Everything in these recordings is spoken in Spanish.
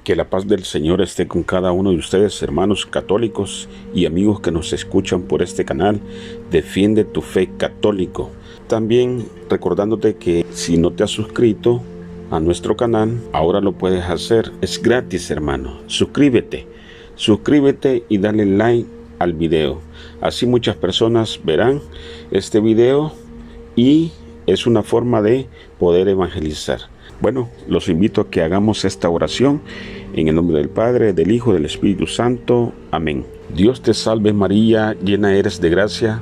Que la paz del Señor esté con cada uno de ustedes, hermanos católicos y amigos que nos escuchan por este canal. Defiende tu fe católico. También recordándote que si no te has suscrito a nuestro canal, ahora lo puedes hacer. Es gratis, hermano. Suscríbete y dale like al video. Así muchas personas verán este video y es una forma de poder evangelizar. Bueno, los invito a que hagamos esta oración en el nombre del Padre, del Hijo y del Espíritu Santo. Amén. Dios te salve María, llena eres de gracia,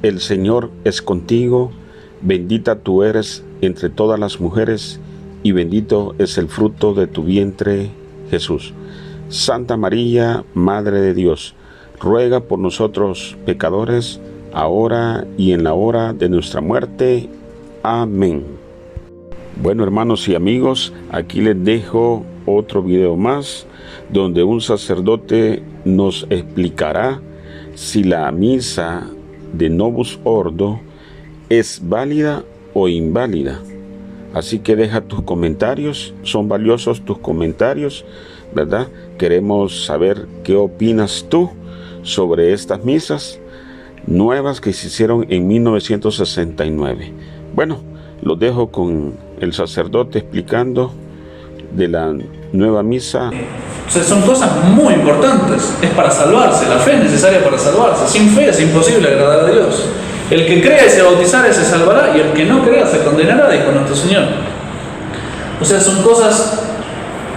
el Señor es contigo, bendita tú eres entre todas las mujeres y bendito es el fruto de tu vientre, Jesús. Santa María, Madre de Dios, ruega por nosotros pecadores, ahora y en la hora de nuestra muerte. Amén. Bueno, hermanos y amigos, aquí les dejo otro video más donde un sacerdote nos explicará si la misa de Novus Ordo es válida o inválida. Así que deja tus comentarios, son valiosos tus comentarios, ¿verdad? Queremos saber qué opinas tú sobre estas misas nuevas que se hicieron en 1969. Bueno, los dejo con el sacerdote explicando de la nueva misa. O sea, son cosas muy importantes. Es para salvarse, la fe es necesaria para salvarse. Sin fe es imposible agradar a Dios. El que crea y se bautizare se salvará, y el que no crea se condenará, dijo nuestro Señor. O sea, son cosas.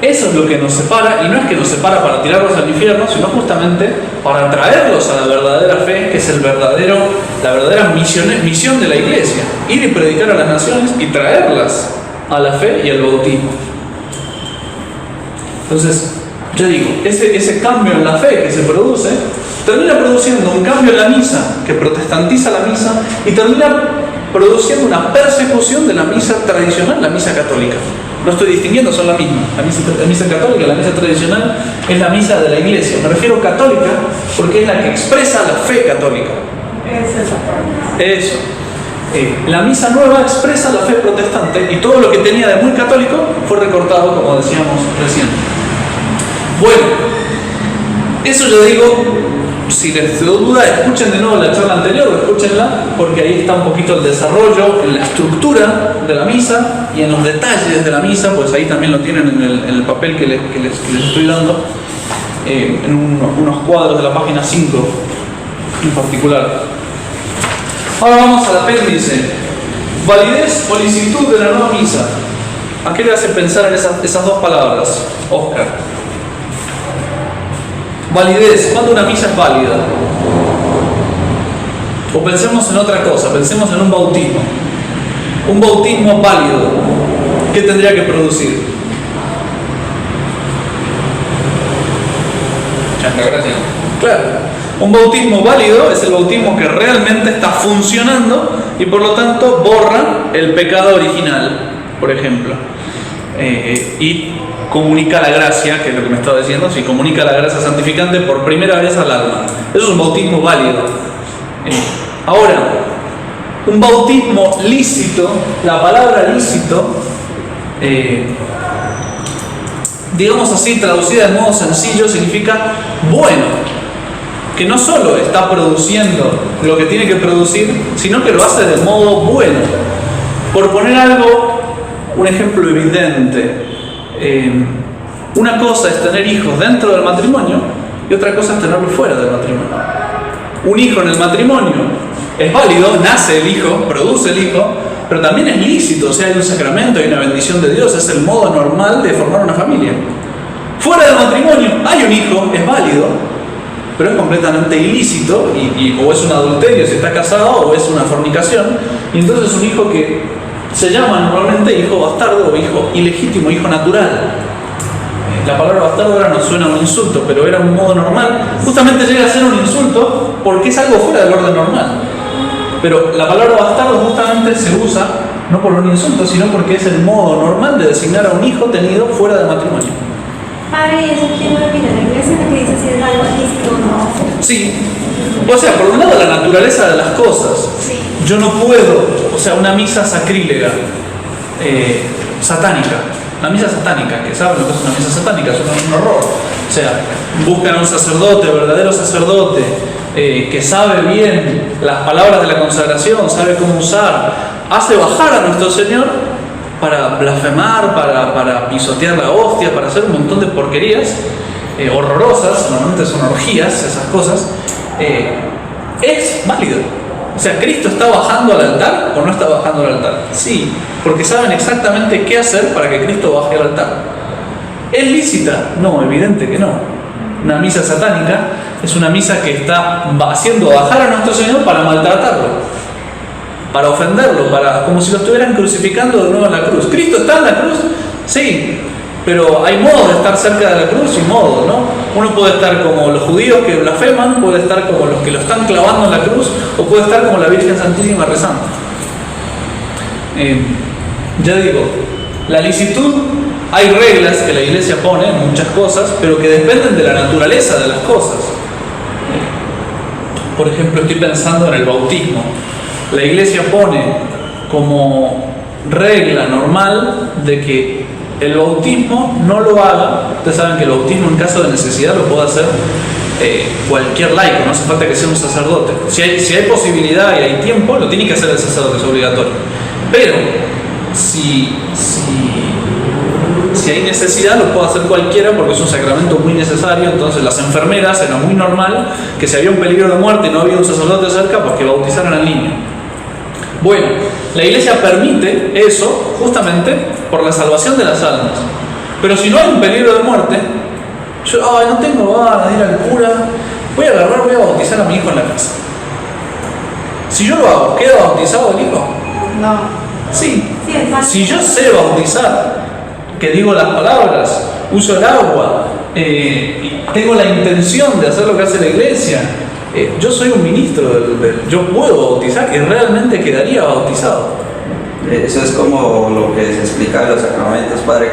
Eso es lo que nos separa, y no es que nos separa para tirarlos al infierno, sino justamente para traerlos a la verdadera fe, que es la verdadera misión de la Iglesia. Ir y predicar a las naciones y traerlas a la fe y al bautismo. Entonces, yo digo, ese cambio en la fe que se produce, termina produciendo un cambio en la misa, que protestantiza la misa, y termina produciendo una persecución de la misa tradicional, la misa católica. No estoy distinguiendo, son la misma. La misa católica, la misa tradicional, es la misa de la Iglesia. Me refiero católica porque es la que expresa la fe católica. Eso. La misa nueva expresa la fe protestante, y todo lo que tenía de muy católico fue recortado, como decíamos recién. Bueno, eso yo digo, si les dio duda, escuchen de nuevo la charla anterior, escúchenla, porque ahí está un poquito el desarrollo en la estructura de la misa y en los detalles de la misa, pues ahí también lo tienen en el papel que les estoy dando, en unos cuadros de la página 5 en particular. Ahora vamos al apéndice. Validez o licitud de la nueva misa. ¿A qué le hace pensar en esas dos palabras, Oscar? Validez. ¿Cuándo una misa es válida? O pensemos en otra cosa, pensemos en un bautismo. Un bautismo válido, ¿qué tendría que producir? Claro. Un bautismo válido es el bautismo que realmente está funcionando y por lo tanto borra el pecado original, por ejemplo. Y comunica la gracia, que es lo que me estaba diciendo, si comunica la gracia santificante por primera vez al alma. Eso es un bautismo válido. Ahora, un bautismo lícito, la palabra lícito, digamos así, traducida de modo sencillo, significa bueno, que no solo está produciendo lo que tiene que producir, sino que lo hace de modo bueno. Por poner algo, un ejemplo evidente, una cosa es tener hijos dentro del matrimonio y otra cosa es tenerlos fuera del matrimonio. Un hijo en el matrimonio es válido, nace el hijo, produce el hijo, pero también es lícito, o sea, hay un sacramento, hay una bendición de Dios, es el modo normal de formar una familia. Fuera del matrimonio hay un hijo, es válido, pero es completamente ilícito, o es un adulterio si está casado, o es una fornicación, y entonces es un hijo que se llama normalmente hijo bastardo o hijo ilegítimo, hijo natural. La palabra bastardo ahora nos suena a un insulto, pero era un modo normal. Justamente llega a ser un insulto porque es algo fuera del orden normal. Pero la palabra bastardo justamente se usa no por un insulto, sino porque es el modo normal de designar a un hijo tenido fuera del matrimonio. Padre, ¿y eso quién lo define? ¿La iglesia que dice si es algo lícito o no? Sí. O sea, por un lado la naturaleza de las cosas. Sí. Yo no puedo, o sea, una misa sacrílega, satánica, la misa satánica, que saben lo que es una misa satánica, es un horror. O sea, buscan a un sacerdote, verdadero sacerdote, que sabe bien las palabras de la consagración, sabe cómo usar, hace bajar a nuestro Señor para blasfemar, para pisotear la hostia, para hacer un montón de porquerías horrorosas, normalmente son orgías, esas cosas. Es válido. O sea, ¿Cristo está bajando al altar o no está bajando al altar? Sí, porque saben exactamente qué hacer para que Cristo baje al altar. ¿Es lícita? No, evidente que no. Una misa satánica es una misa que está haciendo bajar a nuestro Señor para maltratarlo, para ofenderlo, como si lo estuvieran crucificando de nuevo en la cruz. ¿Cristo está en la cruz? Sí, pero hay modos de estar cerca de la cruz y modos, ¿no? Uno puede estar como los judíos que blasfeman, puede estar como los que lo están clavando en la cruz, o puede estar como la Virgen Santísima rezando. Ya digo, la licitud, hay reglas que la Iglesia pone en muchas cosas, pero que dependen de la naturaleza de las cosas. Por ejemplo, estoy pensando en el bautismo. La Iglesia pone como regla normal de que el bautismo no lo haga. Ustedes saben que el bautismo en caso de necesidad lo puede hacer cualquier laico, no hace falta que sea un sacerdote. Si hay posibilidad y hay tiempo, lo tiene que hacer el sacerdote, es obligatorio. Pero si hay necesidad, lo puede hacer cualquiera porque es un sacramento muy necesario. Entonces las enfermeras, era muy normal que si había un peligro de muerte y no había un sacerdote cerca, pues que bautizaran al niño. Bueno, la Iglesia permite eso justamente por la salvación de las almas. Pero si no hay un peligro de muerte, yo no tengo ganas de ir al cura, voy a bautizar a mi hijo en la casa. Si yo lo hago, ¿queda bautizado el hijo? No. Sí. Sí, si yo sé bautizar, que digo las palabras, uso el agua, y tengo la intención de hacer lo que hace la Iglesia, yo soy un ministro, yo puedo bautizar y realmente quedaría bautizado. Eso es como lo que se explica en los sacramentos, Padre,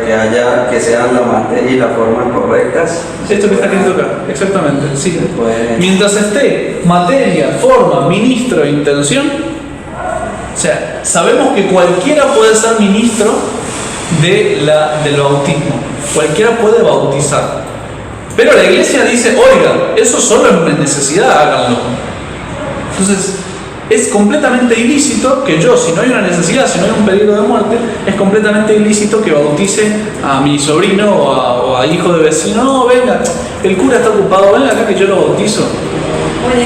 que sean la materia y la forma correctas. Esto que está escrito acá, exactamente, sí. Pues, Mientras esté materia, forma, ministro e intención, o sea, sabemos que cualquiera puede ser ministro del bautismo, cualquiera puede bautizar. Pero la Iglesia dice, oiga, eso solo en necesidad, háganlo. Entonces, es completamente ilícito que yo, si no hay una necesidad, si no hay un peligro de muerte, es completamente ilícito que bautice a mi sobrino o a hijo de vecino. No, venga, el cura está ocupado, venga acá que yo lo bautizo.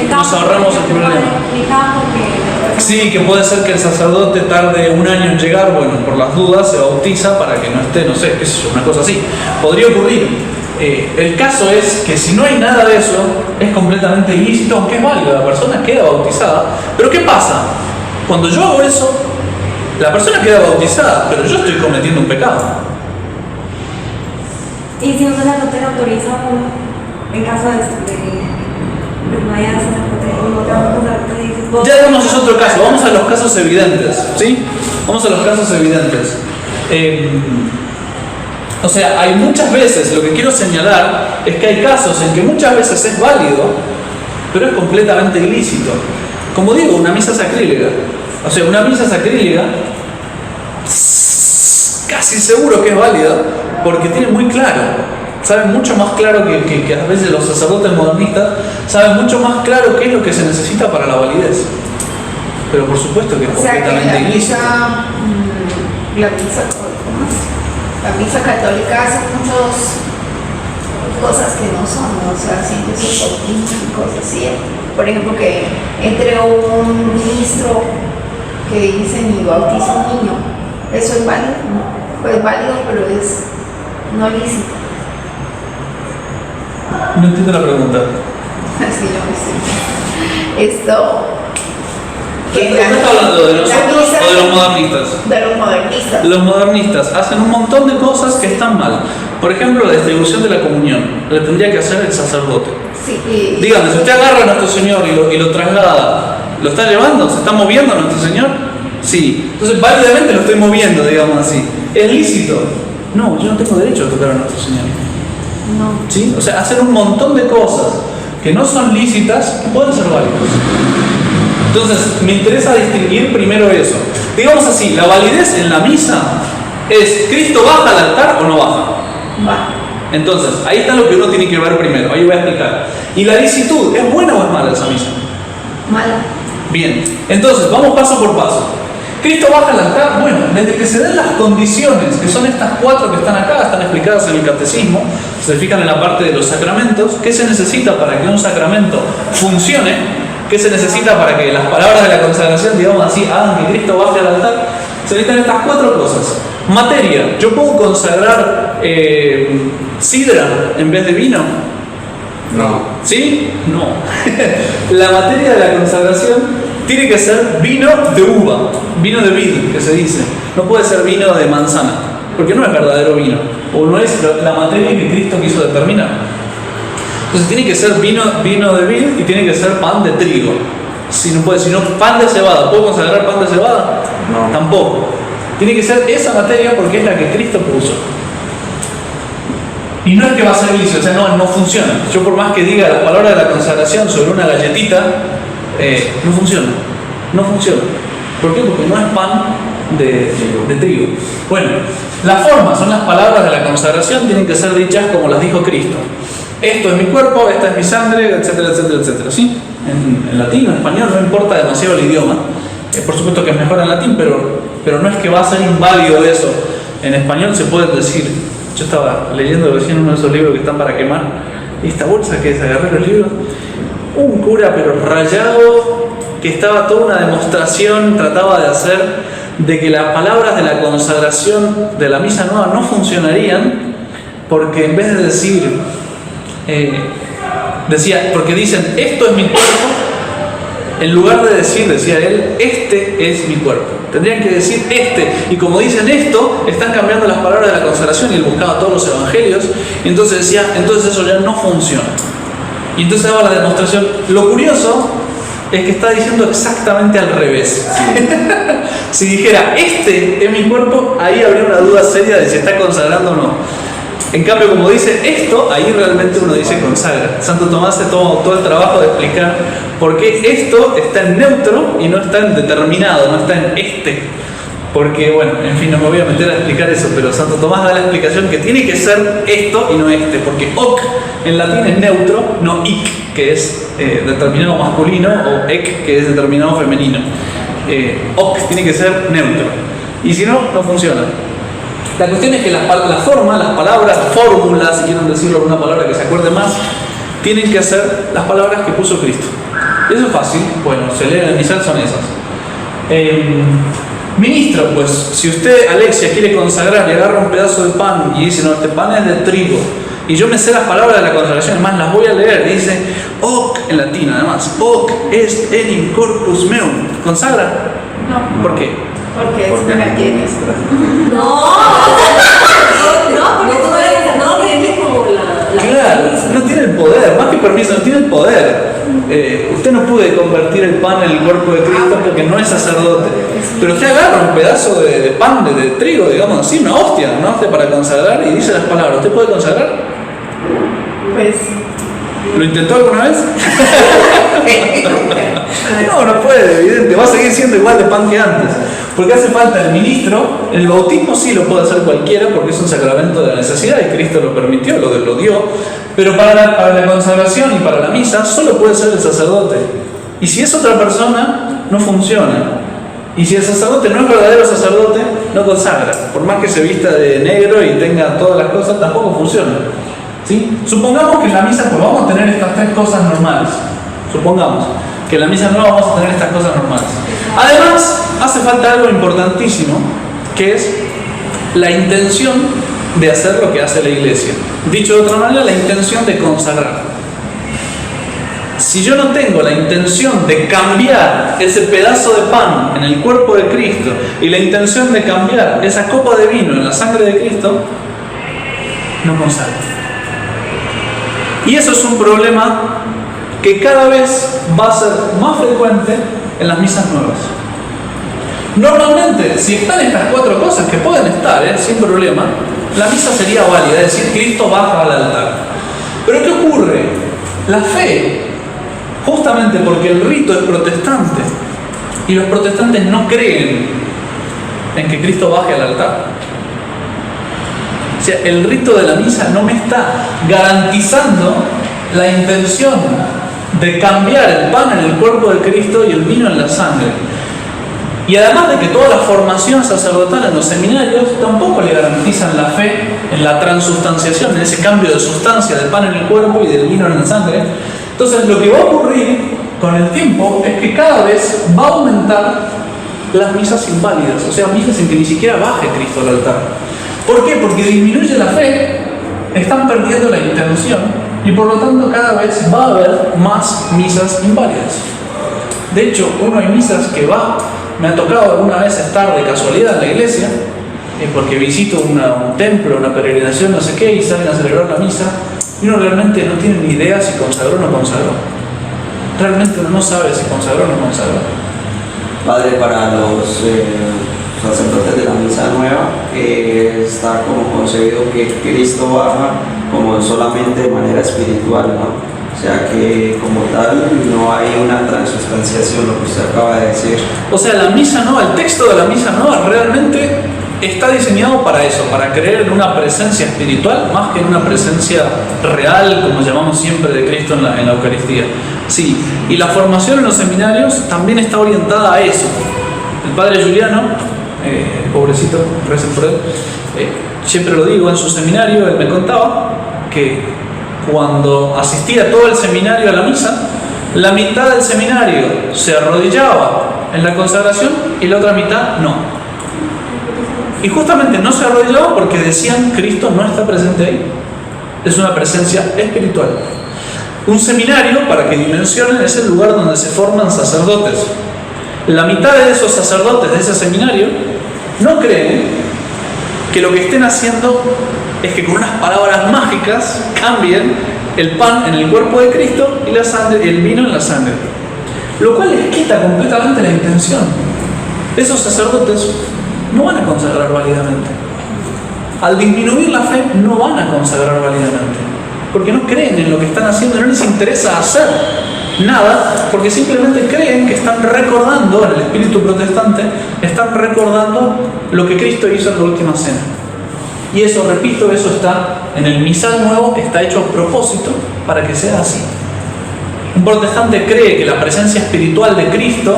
Nos ahorramos el problema. Sí, que puede ser que el sacerdote tarde un año en llegar, bueno, por las dudas se bautiza para que no esté, no sé, qué sé yo, una cosa así. Podría ocurrir. El caso es que si no hay nada de eso, es completamente ilícito, aunque es válido, la persona queda bautizada. Pero ¿qué pasa? Cuando yo hago eso, la persona queda bautizada, pero yo estoy cometiendo un pecado. ¿Y si un sacerdote le autoriza a uno, en caso de no haya sacerdote, ya vamos a otro caso, vamos a los casos evidentes, ¿sí? Vamos a los casos evidentes. O sea, hay muchas veces, lo que quiero señalar es que hay casos en que muchas veces es válido, pero es completamente ilícito. Como digo, una misa sacrílega. O sea, una misa sacrílega casi seguro que es válida porque tiene muy claro, saben mucho más claro que a veces los sacerdotes modernistas saben mucho más claro qué es lo que se necesita para la validez. Pero por supuesto que es completamente ilícito. La misa católica hace muchas cosas que no son, ¿no? O sea, siempre se bautismo y cosas así. Por ejemplo, que entre un ministro que dice ni bautiza a un niño, eso es válido, ¿no? Pues válido, pero es no lícito. No entiendo la pregunta. Así yo me sé. Esto. ¿Qué está hablando? ¿De nosotros o de los modernistas? De los modernistas. Los modernistas hacen un montón de cosas que están mal. Por ejemplo, la distribución de la comunión. La tendría que hacer el sacerdote. Sí, díganme, si usted agarra a nuestro Señor y lo traslada, ¿lo está llevando? ¿Se está moviendo a nuestro Señor? Sí. Entonces, válidamente lo estoy moviendo, digamos así. ¿Es lícito? No, yo no tengo derecho a tocar a nuestro Señor. No. ¿Sí? O sea, hacen un montón de cosas que no son lícitas que pueden ser válidas. Entonces, me interesa distinguir primero eso. Digamos así, la validez en la misa ¿Es Cristo baja al altar o no baja? Va. Entonces, ahí está lo que uno tiene que ver primero, ahí voy a explicar. ¿Y la licitud, es buena o es mala esa misa? Mala. Bien, entonces vamos paso por paso. Cristo baja al altar, bueno, desde que se den las condiciones, que son estas 4 que están acá, están explicadas en el catecismo, se fijan en la parte de los sacramentos, ¿qué se necesita para que un sacramento funcione? ¿Qué se necesita para que las palabras de la consagración, digamos así, hagan que Cristo baje al altar? Se necesitan estas 4 cosas. Materia, ¿yo puedo consagrar sidra en vez de vino? No. ¿Sí? No. La materia de la consagración tiene que ser vino de uva, vino de vid, que se dice. No puede ser vino de manzana, porque no es verdadero vino, o no es la materia que Cristo quiso determinar. Entonces tiene que ser vino de vid y tiene que ser pan de trigo. Si no pan de cebada, ¿puedo consagrar pan de cebada? No. Tampoco. Tiene que ser esa materia porque es la que Cristo puso. Y no es que va a ser vicio, o sea, no funciona. Yo por más que diga las palabras de la consagración sobre una galletita, no funciona. No funciona. ¿Por qué? Porque no es pan de trigo. Bueno, la forma son las palabras de la consagración, tienen que ser dichas como las dijo Cristo. Esto es mi cuerpo, esta es mi sangre, etcétera, etcétera, etcétera. ¿Sí? En latín, en español, no importa demasiado el idioma. Por supuesto que es mejor en latín, pero no es que va a ser inválido eso. En español se pueden decir. Yo estaba leyendo recién uno de esos libros que están para quemar. Y esta bolsa que es, agarré los libros. Un cura pero rayado, que estaba toda una demostración, trataba de hacer de que las palabras de la consagración de la misa nueva no funcionarían, porque en vez de decir, porque dicen, esto es mi cuerpo, en lugar de decir, decía él, este es mi cuerpo. Tendrían que decir este, y como dicen esto, están cambiando las palabras de la consagración, y él buscaba todos los evangelios, y entonces decía, entonces eso ya no funciona. Y entonces daba la demostración. Lo curioso es que está diciendo exactamente al revés. Si dijera, este es mi cuerpo, ahí habría una duda seria de si está consagrando o no. En cambio, como dice esto, ahí realmente uno dice consagra. Santo Tomás se tomó todo el trabajo de explicar por qué esto está en neutro y no está en determinado, no está en este. Porque, bueno, en fin, no me voy a meter a explicar eso, pero Santo Tomás da la explicación que tiene que ser esto y no este, porque hoc en latín es neutro, no ic, que es determinado masculino, o ec, que es determinado femenino. Hoc tiene que ser neutro, y si no, no funciona. La cuestión es que la forma, las palabras, fórmulas, si quieren decirlo con una palabra que se acuerde más, tienen que ser las palabras que puso Cristo. Eso es fácil, bueno, se lee en el misal, son esas. Ministro, pues, si usted, Alexia, quiere consagrar y agarra un pedazo de pan y dice, no, este pan es de trigo, y yo me sé las palabras de la consagración, además las voy a leer, dice, hoc, en latín además, hoc est enim corpus meum, ¿consagra? No. ¿Por qué? Porque es una tienes. No, porque tú eres, no tiene como la Claro, no tiene el poder, más que permiso, no tiene el poder. Usted no puede convertir el pan en el cuerpo de Cristo porque no es sacerdote. Pero usted agarra un pedazo de pan de trigo, digamos así, una hostia para consagrar y dice las palabras. ¿Usted puede consagrar? Pues. ¿Lo intentó alguna vez? No puede, evidente. Va a seguir siendo igual de pan que antes. Porque hace falta el ministro. El bautismo sí lo puede hacer cualquiera porque es un sacramento de la necesidad y Cristo lo permitió, lo dio. Pero para la consagración y para la misa solo puede ser el sacerdote. Y si es otra persona, no funciona. Y si el sacerdote no es verdadero sacerdote, no consagra. Por más que se vista de negro y tenga todas las cosas, tampoco funciona. ¿Sí? Supongamos que en la misa pues vamos a tener estas 3 cosas normales. Supongamos que en la misa no vamos a tener estas cosas normales. Además, hace falta algo importantísimo, que es la intención de hacer lo que hace la Iglesia. Dicho de otra manera, la intención de consagrar. Si yo no tengo la intención de cambiar ese pedazo de pan en el cuerpo de Cristo y la intención de cambiar esa copa de vino en la sangre de Cristo, no consagro. Y eso es un problema que cada vez va a ser más frecuente en las misas nuevas. Normalmente, si están estas 4 cosas, que pueden estar, sin problema, la misa sería válida, es decir, Cristo baja al altar. Pero ¿qué ocurre? La fe, justamente porque el rito es protestante y los protestantes no creen en que Cristo baje al altar. O sea, el rito de la misa no me está garantizando la intención de cambiar el pan en el cuerpo de Cristo y el vino en la sangre. Y además de que toda la formación sacerdotal en los seminarios tampoco le garantizan la fe en la transustanciación, en ese cambio de sustancia del pan en el cuerpo y del vino en la sangre. Entonces lo que va a ocurrir con el tiempo es que cada vez va a aumentar las misas inválidas, o sea, misas en que ni siquiera baje Cristo al altar. ¿Por qué? Porque disminuye la fe, están perdiendo la intención y por lo tanto cada vez va a haber más misas inválidas. De hecho, uno hay misas que me ha tocado alguna vez estar de casualidad en la iglesia, porque visito un templo, una peregrinación, no sé qué, y salen a celebrar la misa, y uno realmente no tiene ni idea si consagró o no consagró. Realmente uno no sabe si consagró o no consagró. Padre, para los sacerdotes de la misa nueva, está como concebido que Cristo baja como solamente de manera espiritual, ¿no? O sea que como tal no hay una transustanciación, lo que usted acaba de decir. O sea, la misa nueva, el texto de la misa nueva realmente está diseñado para eso, para creer en una presencia espiritual más que en una presencia real, como llamamos siempre, de Cristo en la Eucaristía. Sí, y la formación en los seminarios también está orientada a eso. El padre Juliano, pobrecito, recen por él, siempre lo digo, en su seminario él me contaba que cuando asistía todo el seminario a la misa, la mitad del seminario se arrodillaba en la consagración y la otra mitad no. Y justamente no se arrodillaba porque decían Cristo no está presente ahí. Es una presencia espiritual. Un seminario, para que dimensionen, es el lugar donde se forman sacerdotes. La mitad de esos sacerdotes de ese seminario no creen que lo que estén haciendo es que con unas palabras mágicas cambien el pan en el cuerpo de Cristo y la sangre, el vino en la sangre. Lo cual les quita completamente la intención. Esos sacerdotes no van a consagrar válidamente. Al disminuir la fe, no van a consagrar válidamente. Porque no creen en lo que están haciendo, no les interesa hacer nada, porque simplemente creen que están recordando, en el espíritu protestante, están recordando lo que Cristo hizo en la última cena. Y eso, repito, eso está en el misal nuevo, está hecho a propósito para que sea así. Un protestante cree que la presencia espiritual de Cristo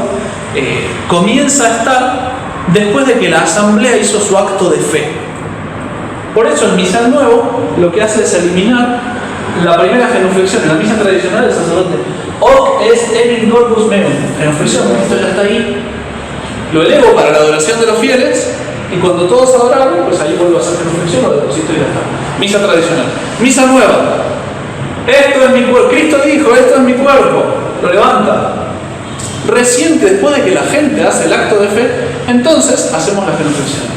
comienza a estar después de que la asamblea hizo su acto de fe. Por eso el misal nuevo lo que hace es eliminar la primera genuflexión. En la misa tradicional el sacerdote hoc est enim corpus meum, genuflexión, esto ya está ahí, lo elevo para la adoración de los fieles. Y cuando todos adoraron, pues ahí vuelvo a hacer genuflexión, lo deposito y ya está. Misa tradicional. Misa nueva. Esto es mi cuerpo. Cristo dijo, esto es mi cuerpo. Lo levanta. Recién después de que la gente hace el acto de fe, entonces hacemos la genuflexión.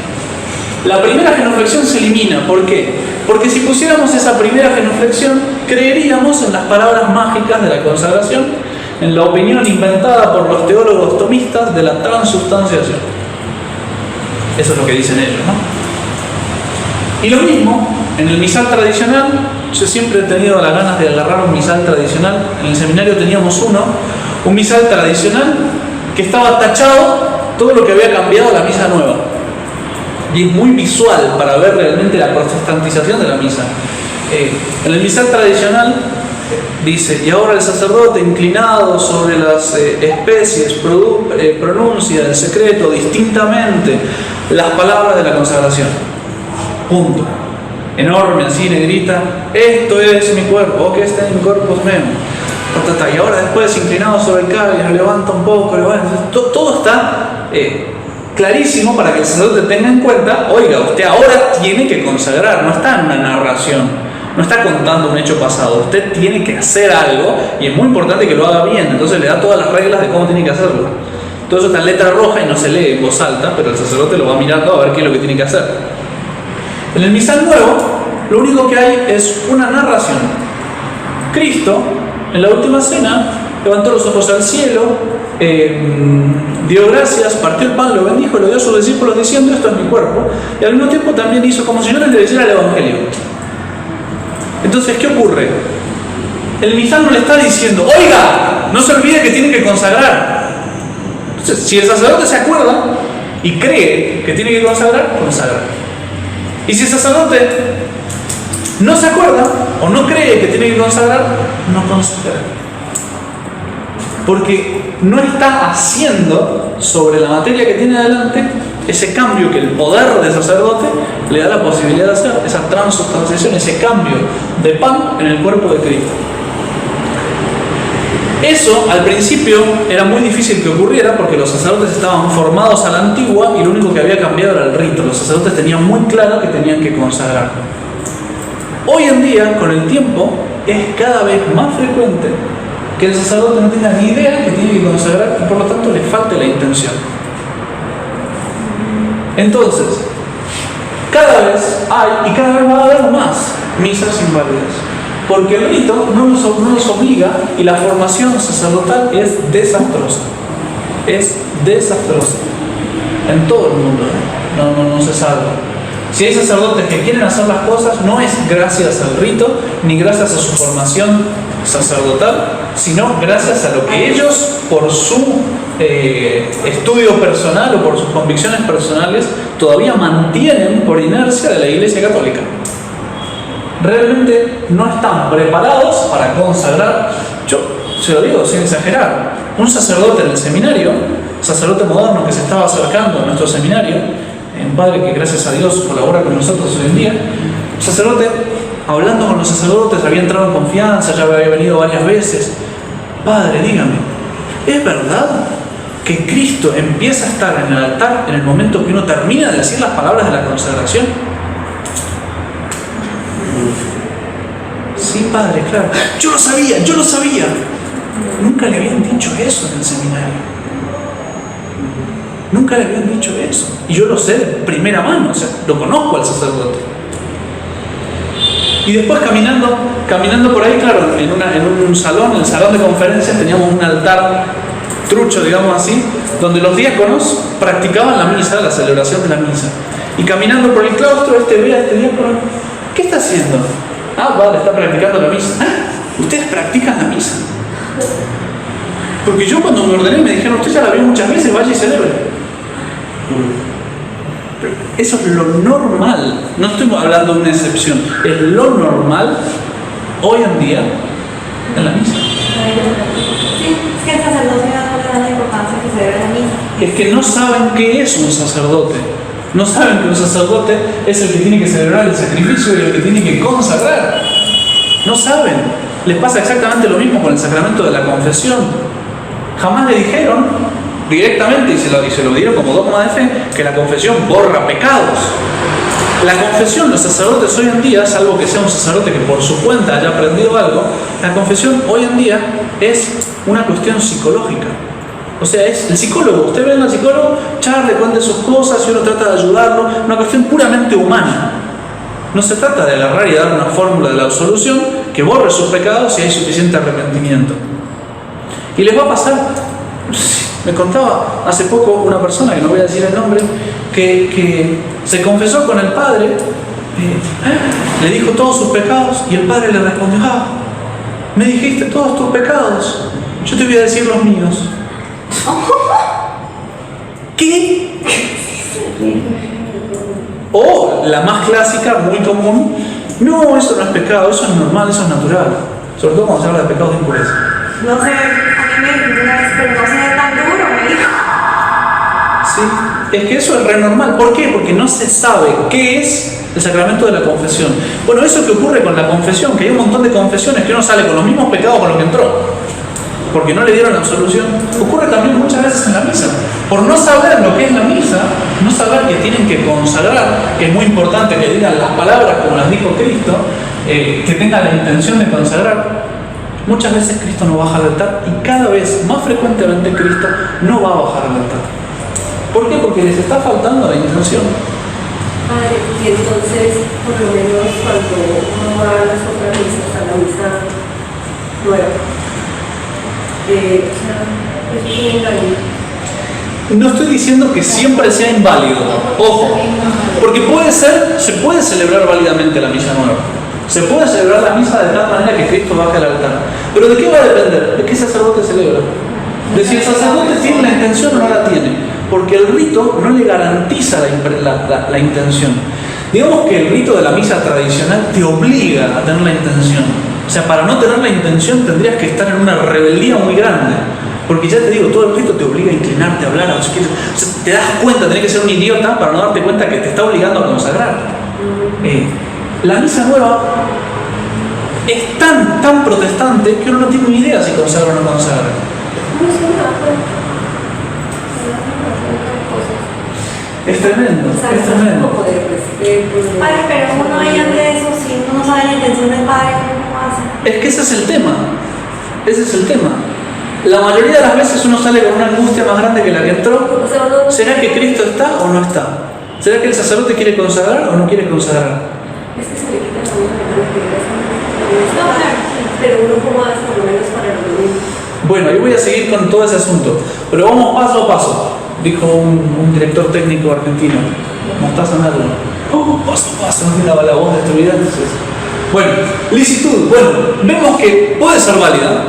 La primera genuflexión se elimina. ¿Por qué? Porque si pusiéramos esa primera genuflexión, creeríamos en las palabras mágicas de la consagración, en la opinión inventada por los teólogos tomistas de la transustanciación. Eso es lo que dicen ellos, ¿no? Y lo mismo, en el misal tradicional, yo siempre he tenido las ganas de agarrar un misal tradicional. En el seminario teníamos un misal tradicional que estaba tachado todo lo que había cambiado la misa nueva. Y es muy visual para ver realmente la protestantización de la misa. En el misal tradicional dice, y ahora el sacerdote inclinado sobre las especies pronuncia en secreto distintamente las palabras de la consagración. Punto. Enorme, así, negrita. Esto es mi cuerpo, o que está en corpus meum. Y ahora después, inclinado sobre el cáliz, lo levanta un poco, todo está clarísimo para que el sacerdote tenga en cuenta, oiga, usted ahora tiene que consagrar, no está en una narración. No está contando un hecho pasado, usted tiene que hacer algo y es muy importante que lo haga bien, entonces le da todas las reglas de cómo tiene que hacerlo. Todo eso está en letra roja y no se lee en voz alta, pero el sacerdote lo va mirando a ver qué es lo que tiene que hacer. En el misal nuevo, lo único que hay es una narración. Cristo, en la última cena, levantó los ojos al cielo, dio gracias, partió el pan, lo bendijo, lo dio a sus discípulos diciendo, esto es mi cuerpo, y al mismo tiempo también hizo como si yo les leyera el Evangelio. Entonces, ¿qué ocurre? El misal no le está diciendo, oiga, no se olvide que tiene que consagrar. Entonces, si el sacerdote se acuerda y cree que tiene que consagrar, consagra. Y si el sacerdote no se acuerda o no cree que tiene que consagrar, no consagra. Porque no está haciendo sobre la materia que tiene adelante ese cambio que el poder del sacerdote le da la posibilidad de hacer, esa transubstanciación, ese cambio de pan en el cuerpo de Cristo. Eso al principio era muy difícil que ocurriera porque los sacerdotes estaban formados a la antigua y lo único que había cambiado era el rito. Los sacerdotes tenían muy claro que tenían que consagrar. Hoy en día, con el tiempo, es cada vez más frecuente que el sacerdote no tenga ni idea que tiene que consagrar y por lo tanto le falte la intención. Entonces, cada vez hay y cada vez va a haber más misas inválidas. Porque el rito no nos obliga y la formación sacerdotal es desastrosa. Es desastrosa. En todo el mundo, no se salva. Si hay sacerdotes que quieren hacer las cosas, no es gracias al rito, ni gracias a su formación sacerdotal, sino gracias a lo que ellos, por su estudio personal o por sus convicciones personales, todavía mantienen por inercia de la Iglesia Católica. Realmente no están preparados para consagrar. Yo se lo digo sin exagerar, un sacerdote en el seminario, sacerdote moderno que se estaba acercando a nuestro seminario, un padre que gracias a Dios colabora con nosotros hoy en día, un sacerdote hablando con los sacerdotes, había entrado en confianza, ya había venido varias veces. Padre, dígame, ¿es verdad que Cristo empieza a estar en el altar en el momento que uno termina de decir las palabras de la consagración? Sí, padre, claro. Yo lo sabía. Nunca le habían dicho eso en el seminario. Nunca le habían dicho eso. Y yo lo sé de primera mano, o sea, lo conozco al sacerdote. Y después caminando por ahí, claro, en un salón, el salón de conferencias, teníamos un altar trucho, digamos así, donde los diáconos practicaban la misa, la celebración de la misa. Y caminando por el claustro, ve a este diácono, ¿qué está haciendo? Ah, vale, está practicando la misa. Ah, ¿ustedes practican la misa? Porque yo cuando me ordené me dijeron, usted ya la vio muchas veces, vaya y celebre. Pero eso es lo normal. No estoy hablando de una excepción. Es lo normal hoy en día en la misa. Sí, es que el sacerdote no le da la importancia que se debe a la misa. Es que no saben qué es un sacerdote. No saben que un sacerdote es el que tiene que celebrar el sacrificio y el que tiene que consagrar. No saben. Les pasa exactamente lo mismo con el sacramento de la confesión. Jamás le dijeron directamente, y se lo dieron como dogma de fe, que la confesión borra pecados. La confesión, los sacerdotes hoy en día, salvo que sea un sacerdote que por su cuenta haya aprendido algo, la confesión hoy en día es una cuestión psicológica. O sea, es el psicólogo. Usted ve al psicólogo, charle, cuente sus cosas y uno trata de ayudarlo. Una cuestión puramente humana. No se trata de agarrar y dar una fórmula de la absolución que borre sus pecados si hay suficiente arrepentimiento. Y les va a pasar. Me contaba hace poco una persona, que no voy a decir el nombre, que se confesó con el padre, le dijo todos sus pecados y el padre le respondió, me dijiste todos tus pecados, yo te voy a decir los míos. ¿Qué? O la más clásica, muy común, no, eso no es pecado, eso es normal, eso es natural. Sobre todo cuando se habla de pecados de impureza. No sé, a mí me dijo una vez, pero no sea tan duro, me dijo. Sí, es que eso es re normal. ¿Por qué? Porque no se sabe qué es el sacramento de la confesión. Bueno, eso que ocurre con la confesión, que hay un montón de confesiones que uno sale con los mismos pecados con los que entró, porque no le dieron la absolución, ocurre también muchas veces en la misa. Por no saber lo que es la misa, no saber que tienen que consagrar, que es muy importante que digan las palabras como las dijo Cristo, que tengan la intención de consagrar. Muchas veces Cristo no baja al altar y cada vez más frecuentemente Cristo no va a bajar al altar. ¿Por qué? Porque les está faltando la intención. Padre, y entonces, por lo menos cuando uno va a las otras misas, a la misa nueva, es un engaño. No estoy diciendo que siempre sea inválido, ojo, porque se puede celebrar válidamente la misa nueva. Se puede celebrar la misa de tal manera que Cristo baje al altar. Pero ¿de qué va a depender? ¿De qué sacerdote celebra? De si el sacerdote tiene la intención o no la tiene. Porque el rito no le garantiza la intención. Digamos que el rito de la misa tradicional te obliga a tener la intención. O sea, para no tener la intención tendrías que estar en una rebeldía muy grande. Porque ya te digo, todo el rito te obliga a inclinarte, a hablar, o sea, te das cuenta, tenés que ser un idiota para no darte cuenta que te está obligando a consagrar. La misa nueva es tan protestante que uno no tiene ni idea si consagra o no consagra. Es tremendo, es tremendo. Padre, pero uno ahí ante eso, si uno no sabe la intención del Padre, ¿cómo hace? Es que ese es el tema. Ese es el tema. La mayoría de las veces uno sale con una angustia más grande que la que entró. ¿Será que Cristo está o no está? ¿Será que el sacerdote quiere consagrar o no quiere consagrar? Es que se le quita la mano, pero uno como hace por lo menos para reunir. Bueno, yo voy a seguir con todo ese asunto, pero vamos paso a paso, dijo un director técnico argentino. Mostaza Merlo. Paso a paso, no tiene la voz destruida. Entonces. Bueno, licitud. Bueno, vemos que puede ser válida,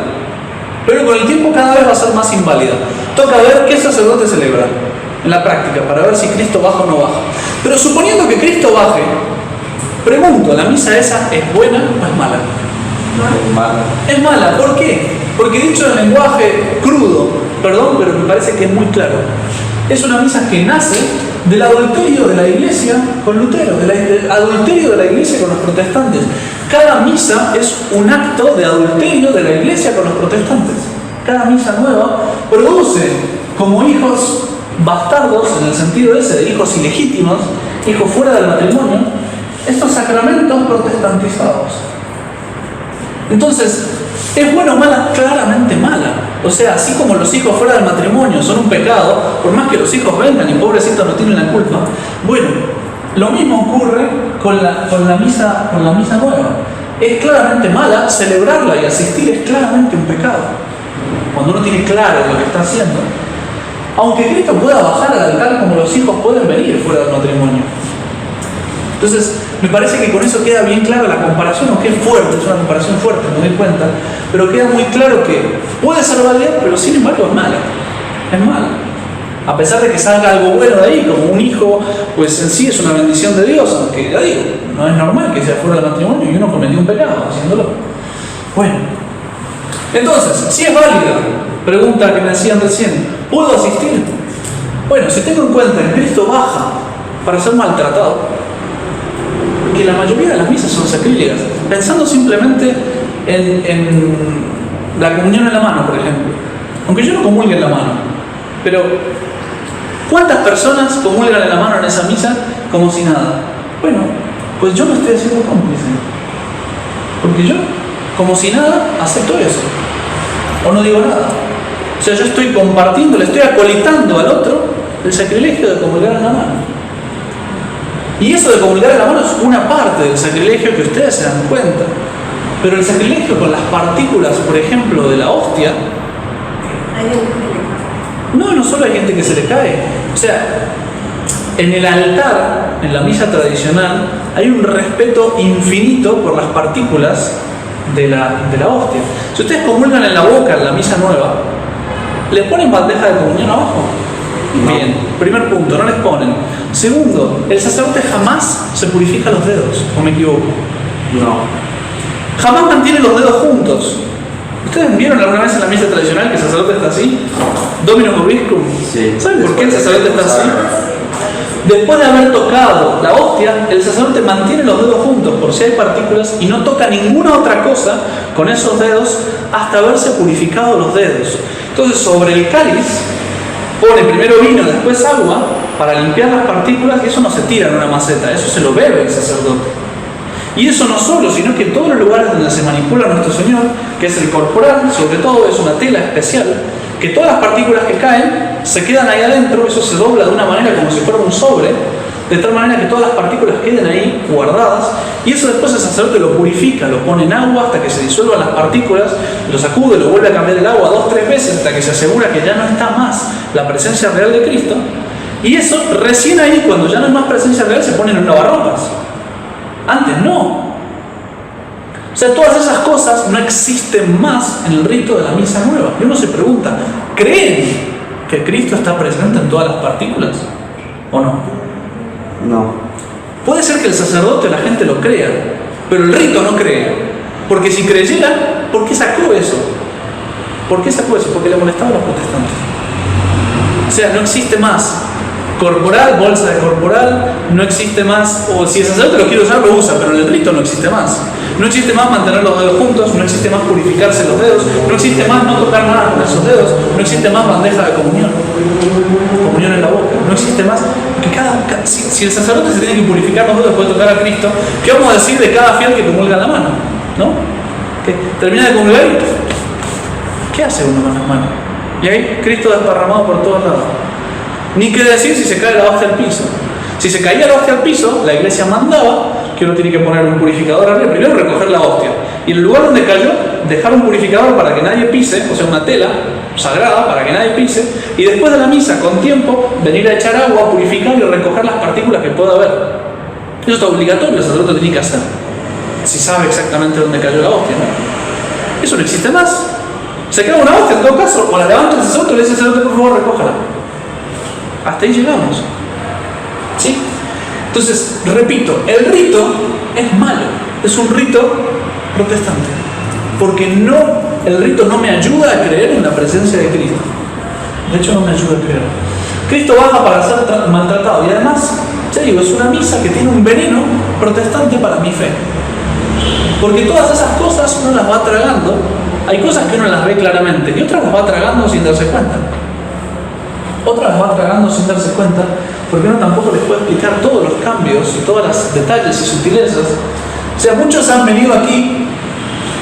pero con el tiempo cada vez va a ser más inválida. Toca ver qué sacerdote celebra en la práctica para ver si Cristo baja o no baja. Pero suponiendo que Cristo baje, pregunto, ¿la misa esa es buena o es mala? Mala. Es mala, ¿por qué? Porque dicho en lenguaje crudo, perdón, pero me parece que es muy claro, es una misa que nace del adulterio de la Iglesia con Lutero, del adulterio de la Iglesia con los protestantes. Cada misa es un acto de adulterio de la Iglesia con los protestantes. Cada misa nueva produce como hijos bastardos, en el sentido ese de hijos ilegítimos, hijos fuera del matrimonio, estos sacramentos protestantizados. Entonces, ¿es buena o mala? Claramente mala. O sea, así como los hijos fuera del matrimonio son un pecado, por más que los hijos vengan y pobrecitos no tienen la culpa, bueno, lo mismo ocurre con la misa nueva. Es claramente mala, celebrarla y asistir es claramente un pecado. Cuando uno tiene claro lo que está haciendo, aunque Cristo pueda bajar al altar como los hijos pueden venir fuera del matrimonio. Entonces, me parece que con eso queda bien claro la comparación, aunque es fuerte, es una comparación fuerte, me doy cuenta, pero queda muy claro que puede ser válida, pero sin embargo es mala. Es mala. A pesar de que salga algo bueno de ahí, como un hijo, pues en sí es una bendición de Dios, aunque ya digo, no es normal que sea fuera del matrimonio y uno cometió un pecado haciéndolo. Bueno, entonces, si es válida, pregunta que me hacían recién, ¿puedo asistir? Bueno, si tengo en cuenta que Cristo baja para ser maltratado, que la mayoría de las misas son sacrílegas, pensando simplemente en la comunión en la mano, por ejemplo. Aunque yo no comulgue en la mano, pero ¿cuántas personas comulgan en la mano en esa misa como si nada? Bueno, pues yo me estoy haciendo cómplice, porque yo, como si nada, acepto eso, o no digo nada. O sea, yo estoy compartiendo, le estoy acolitando al otro el sacrilegio de comulgar en la mano. Y eso de comulgar en la mano es una parte del sacrilegio que ustedes se dan cuenta. Pero el sacrilegio con las partículas, por ejemplo, de la hostia, no solo hay gente que se le cae. O sea, en el altar, en la misa tradicional, hay un respeto infinito por las partículas de la hostia. Si ustedes comulgan en la boca en la misa nueva, ¿les ponen bandeja de comunión abajo? No. Bien, primer punto, no les ponen. Segundo, el sacerdote jamás se purifica los dedos, ¿o me equivoco? No. Jamás mantiene los dedos juntos. ¿Ustedes vieron alguna vez en la misa tradicional que el sacerdote está así? Domino Vobiscum. Sí. ¿Saben por qué el sacerdote está así? Después de haber tocado la hostia, el sacerdote mantiene los dedos juntos por si hay partículas y no toca ninguna otra cosa con esos dedos hasta haberse purificado los dedos. Entonces, sobre el cáliz pone primero vino, después agua para limpiar las partículas, y eso no se tira en una maceta, eso se lo bebe el sacerdote. Y eso no solo, sino que en todos los lugares donde se manipula nuestro Señor, que es el corporal, sobre todo es una tela especial, que todas las partículas que caen se quedan ahí adentro, eso se dobla de una manera como si fuera un sobre, de tal manera que todas las partículas queden ahí guardadas, y eso después el sacerdote lo purifica, lo pone en agua hasta que se disuelvan las partículas, lo sacude, lo vuelve a cambiar el agua 2-3 veces hasta que se asegura que ya no está más la presencia real de Cristo, y eso recién ahí, cuando ya no hay más presencia real, se ponen en lavarropas. Antes no. O sea, todas esas cosas no existen más en el rito de la misa nueva. Y uno se pregunta, ¿creen que Cristo está presente en todas las partículas? ¿O no? No. Puede ser que el sacerdote o la gente lo crea, pero el rito no cree. Porque si creyera, ¿por qué sacó eso? ¿Por qué sacó eso? Porque le molestaba a los protestantes. O sea, no existe más corporal, bolsa de corporal, no existe más, o si el sacerdote lo quiere usar, lo usa, pero en el rito no existe más. No existe más mantener los dedos juntos, no existe más purificarse los dedos, no existe más no tocar nada con esos dedos, no existe más bandeja de comunión en la boca, no existe más. Porque si el sacerdote se tiene que purificar los dedos después de tocar a Cristo, ¿qué vamos a decir de cada fiel que comulga la mano? ¿No? Que termina de comulgar y ¿qué hace uno con las manos? Y ahí Cristo desparramado por todos lados. Ni qué decir si se cae la hostia al piso. Si se caía la hostia al piso, la iglesia mandaba que uno tiene que poner un purificador arriba, primero recoger la hostia, y en el lugar donde cayó, dejar un purificador para que nadie pise, o sea, una tela sagrada para que nadie pise, y después de la misa, con tiempo, venir a echar agua, purificar y recoger las partículas que pueda haber. Eso está obligatorio, el sacerdote tiene que hacer, si sabe exactamente dónde cayó la hostia, ¿no? Eso no existe más. Se cae una hostia, en todo caso, o la levanta el sacerdote y le dice al sacerdote, por favor, recójala. Hasta ahí llegamos. ¿Sí? Entonces, repito, el rito es malo, es un rito protestante, porque el rito no me ayuda a creer en la presencia de Cristo. De hecho, no me ayuda a creer. Cristo baja para ser maltratado, y además, ya digo, es una misa que tiene un veneno protestante para mi fe. Porque todas esas cosas uno las va tragando, hay cosas que uno las ve claramente, y otras las va tragando sin darse cuenta. Otras las va tragando sin darse cuenta, porque uno tampoco les puede explicar todos los cambios y todos los detalles y sutilezas. O sea, muchos han venido aquí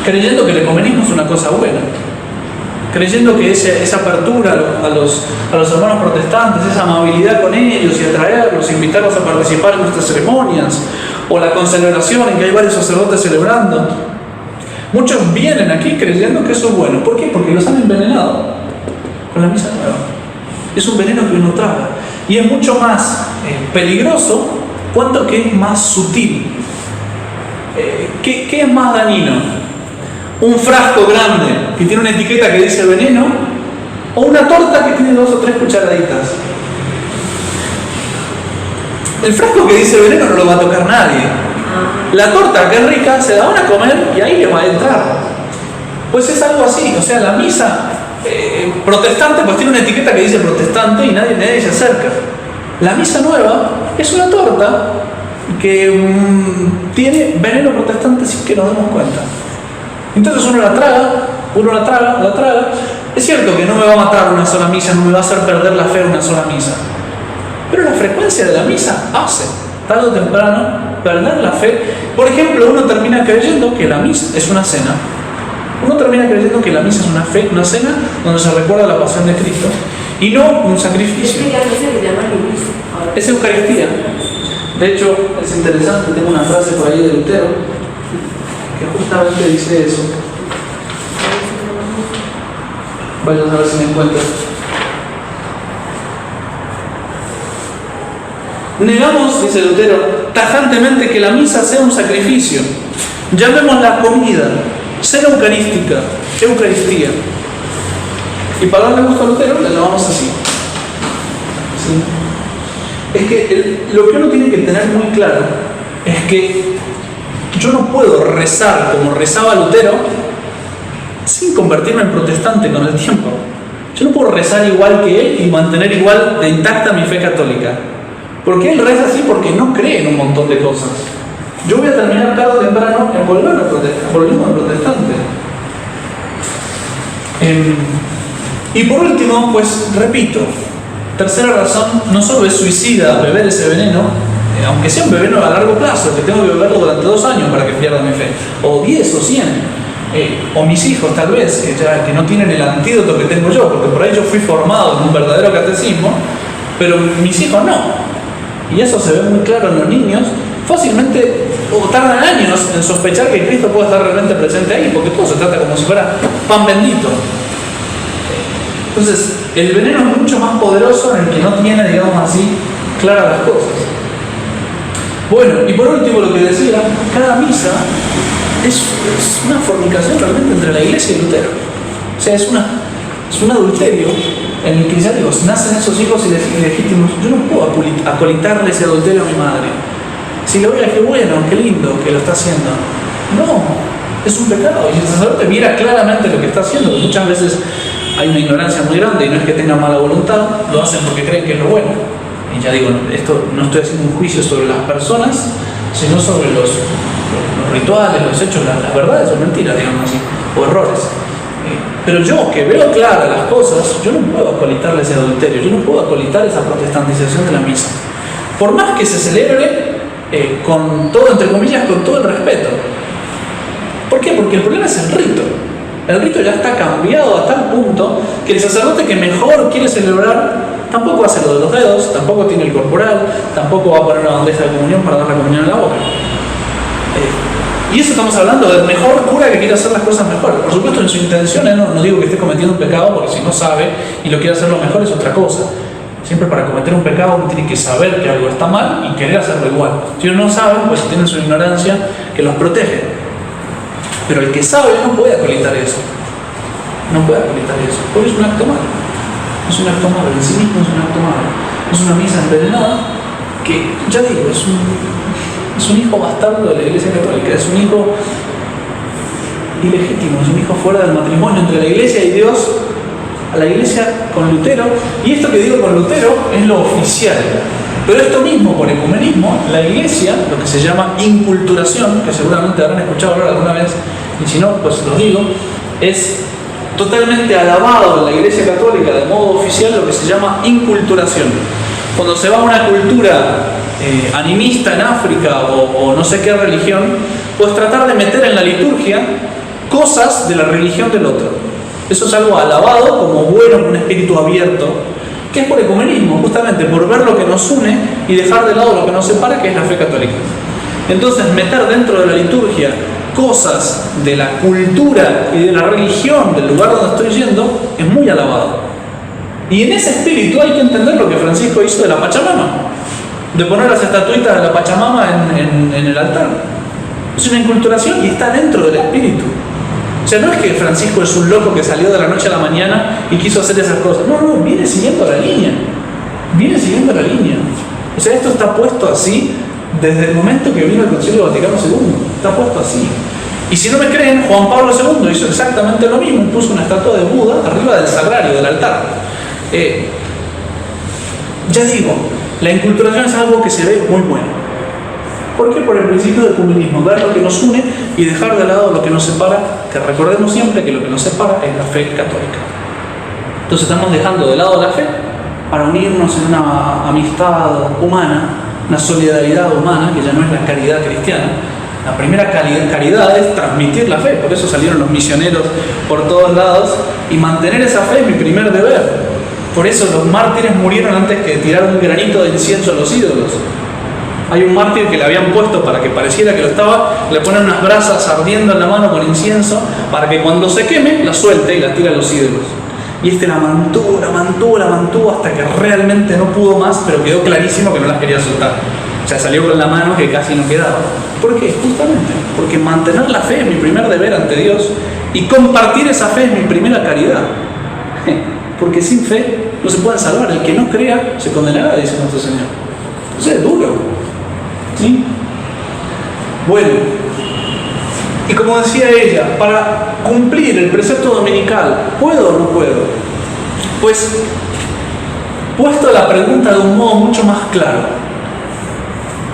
creyendo que el ecumenismo es una cosa buena, creyendo que esa apertura a los hermanos protestantes, esa amabilidad con ellos y atraerlos, invitarlos a participar en nuestras ceremonias, o la consagración en que hay varios sacerdotes celebrando. Muchos vienen aquí creyendo que eso es bueno. ¿Por qué? Porque los han envenenado con la misa nueva. Es un veneno que uno traga. Y es mucho más peligroso cuanto que es más sutil. ¿Qué es más dañino? ¿Un frasco grande que tiene una etiqueta que dice veneno? ¿O una torta que tiene 2 o 3 cucharaditas? El frasco que dice veneno no lo va a tocar nadie. La torta, que es rica, se la van a comer y ahí le va a entrar. Pues es algo así. O sea, la misa protestante pues tiene una etiqueta que dice protestante y nadie se acerca. La misa nueva es una torta que tiene veneno protestante sin que nos demos cuenta. Entonces uno la traga. Es cierto que no me va a matar una sola misa, no me va a hacer perder la fe una sola misa, pero la frecuencia de la misa hace, tarde o temprano, perder la fe. Por ejemplo, uno termina creyendo que la misa es una cena. Uno termina creyendo que la misa es una cena donde se recuerda la pasión de Cristo y no un sacrificio. Es Eucaristía. De hecho, es interesante, tengo una frase por ahí de Lutero que justamente dice eso. Vayan a ver si me encuentro. Negamos, dice Lutero, tajantemente que la misa sea un sacrificio. Llamémosla comida, cena eucarística, Eucaristía. Y para darle gusto a Lutero, la llamamos así. ¿Sí? Es que lo que uno tiene que tener muy claro es que yo no puedo rezar como rezaba Lutero sin convertirme en protestante con el tiempo. Yo no puedo rezar igual que él y mantener igual de intacta mi fe católica. Porque él reza así porque no cree en un montón de cosas. Yo voy a terminar tarde o temprano en volverme protestante. Y por último, pues repito, tercera razón, no solo es suicida beber ese veneno, aunque sea un veneno a largo plazo, que tengo que beberlo durante 2 años para que pierda mi fe, o 10 o 100, o mis hijos tal vez, que no tienen el antídoto que tengo yo, porque por ahí yo fui formado en un verdadero catecismo, pero mis hijos no. Y eso se ve muy claro en los niños, fácilmente, o tardan años en sospechar que Cristo puede estar realmente presente ahí, porque todo se trata como si fuera pan bendito. Entonces, el veneno es mucho más poderoso en el que no tiene, digamos así, claras las cosas. Bueno, y por último lo que decía, cada misa es una fornicación realmente entre la iglesia y Lutero. O sea, es un adulterio en el que, ya digo, nacen esos hijos ilegítimos. Yo no puedo acolitarle ese adulterio a mi madre. Si lo oiga, qué bueno, qué lindo que lo está haciendo. No, es un pecado. Y si el sacerdote viera claramente lo que está haciendo, que muchas veces hay una ignorancia muy grande y no es que tengan mala voluntad, lo hacen porque creen que es lo bueno. Y ya digo, esto no estoy haciendo un juicio sobre las personas, sino sobre los rituales, los hechos, las verdades o mentiras, digamos así, o errores. Pero yo, que veo claras las cosas, yo no puedo acolitarle ese adulterio, yo no puedo acolitar esa protestantización de la misa. Por más que se celebre con todo, entre comillas, con todo el respeto. ¿Por qué? Porque el problema es el rito. El rito ya está cambiado a tal punto que el sacerdote que mejor quiere celebrar tampoco hace lo de los dedos, tampoco tiene el corporal, tampoco va a poner una bandeja de comunión para dar la comunión en la boca. Y eso estamos hablando del mejor cura que quiere hacer las cosas mejor. Por supuesto, en su intención, no digo que esté cometiendo un pecado, porque si no sabe y lo quiere hacerlo mejor es otra cosa. Siempre para cometer un pecado uno tiene que saber que algo está mal y querer hacerlo igual. Si uno no sabe, pues tiene su ignorancia que los protege. Pero el que sabe no puede acolitar eso. No puede acolitar eso. Porque es un acto malo. Es un acto malo. En sí mismo es un acto malo. Es una misa envenenada que, ya digo, es un hijo bastardo de la Iglesia Católica. Es un hijo ilegítimo. Es un hijo fuera del matrimonio entre la Iglesia y Dios. A la Iglesia con Lutero. Y esto que digo con Lutero es lo oficial. Pero esto mismo, por ecumenismo, la Iglesia, lo que se llama inculturación, que seguramente habrán escuchado hablar alguna vez, y si no, pues lo digo, es totalmente alabado en la Iglesia Católica de modo oficial lo que se llama inculturación. Cuando se va a una cultura animista en África o no sé qué religión, pues tratar de meter en la liturgia cosas de la religión del otro. Eso es algo alabado como bueno, un espíritu abierto, que es por ecumenismo, justamente por ver lo que nos une y dejar de lado lo que nos separa, que es la fe católica. Entonces, meter dentro de la liturgia cosas de la cultura y de la religión del lugar donde estoy yendo es muy alabado. Y en ese espíritu hay que entender lo que Francisco hizo de la Pachamama, de poner las estatuitas de la Pachamama en el altar. Es una inculturación y está dentro del espíritu. O sea, no es que Francisco es un loco que salió de la noche a la mañana y quiso hacer esas cosas. No, viene siguiendo la línea. Viene siguiendo la línea. O sea, esto está puesto así desde el momento que vino el Concilio Vaticano II. Está puesto así. Y si no me creen, Juan Pablo II hizo exactamente lo mismo. Puso una estatua de Buda arriba del sagrario, del altar. Ya digo, la inculturación es algo que se ve muy bueno. ¿Por qué? Por el principio del ecumenismo, ver lo que nos une y dejar de lado lo que nos separa, que recordemos siempre que lo que nos separa es la fe católica. Entonces estamos dejando de lado la fe para unirnos en una amistad humana, una solidaridad humana, que ya no es la caridad cristiana. La primera caridad es transmitir la fe, por eso salieron los misioneros por todos lados, y mantener esa fe es mi primer deber. Por eso los mártires murieron antes que tirar un granito de incienso a los ídolos. Hay un mártir que le habían puesto para que pareciera que lo estaba, le ponen unas brasas ardiendo en la mano con incienso para que cuando se queme la suelte y la tire a los ídolos. Y este la mantuvo hasta que realmente no pudo más, pero quedó clarísimo que no las quería soltar. O sea, salió con la mano que casi no quedaba. ¿Por qué? Justamente porque mantener la fe es mi primer deber ante Dios y compartir esa fe es mi primera caridad. Porque sin fe no se puede salvar. El que no crea se condenará, dice nuestro Señor. Entonces es duro. ¿Sí? Bueno, y como decía ella, para cumplir el precepto dominical, ¿puedo o no puedo? Pues, puesto la pregunta de un modo mucho más claro,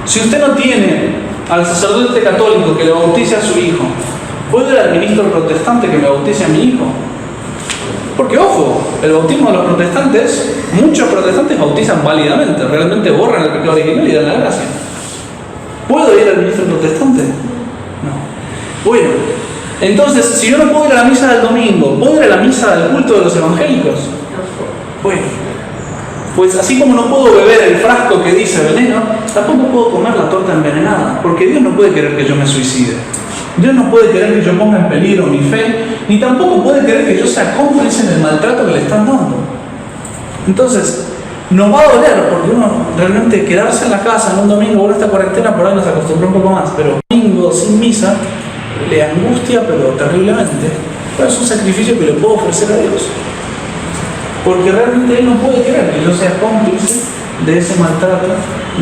si usted no tiene al sacerdote católico que le bautice a su hijo, ¿puedo ir al ministro protestante que me bautice a mi hijo? Porque, ojo, el bautismo de los protestantes, muchos protestantes bautizan válidamente, realmente borran el pecado original y dan la gracia. ¿Puedo ir al ministro protestante? No. Bueno, entonces, si yo no puedo ir a la misa del domingo, ¿puedo ir a la misa del culto de los evangélicos? Bueno, pues así como no puedo beber el frasco que dice veneno, tampoco puedo comer la torta envenenada, porque Dios no puede querer que yo me suicide. Dios no puede querer que yo ponga en peligro mi fe, ni tampoco puede querer que yo sea cómplice en el maltrato que le están dando. Entonces, nos va a doler, porque uno realmente quedarse en la casa en un domingo, por esta cuarentena por ahí nos acostumbró un poco más, pero domingo sin misa le angustia, pero terriblemente. Pero es un sacrificio que le puedo ofrecer a Dios. Porque realmente Él no puede querer que yo sea cómplice de ese maltrato,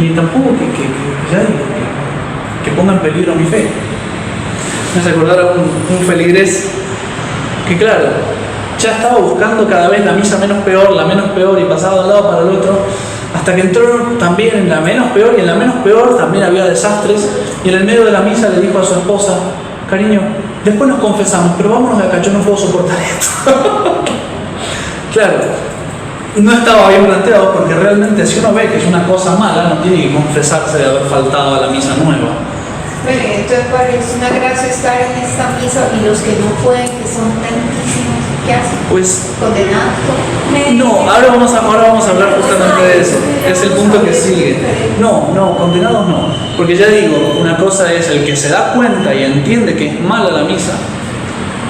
ni tampoco que ya digo, que ponga en peligro mi fe. Me hace acordar a un feligrés que, claro, ya estaba buscando cada vez la misa menos peor, y pasaba de un lado para el otro, hasta que entró también en la menos peor, y en la menos peor también había desastres, y en el medio de la misa le dijo a su esposa: cariño, después nos confesamos, pero vámonos de acá, yo no puedo soportar esto. Claro, no estaba bien planteado, porque realmente si uno ve que es una cosa mala, no tiene que confesarse de haber faltado a la misa nueva. Bueno, entonces es una gracia estar en esta misa, y los que no pueden, que son tantísimos, ¿qué hacen? Pues ¿Condenados? no, ahora vamos a hablar justamente de eso. Es el punto que sigue. No, condenados no. Porque ya digo, una cosa es el que se da cuenta y entiende que es mala la misa,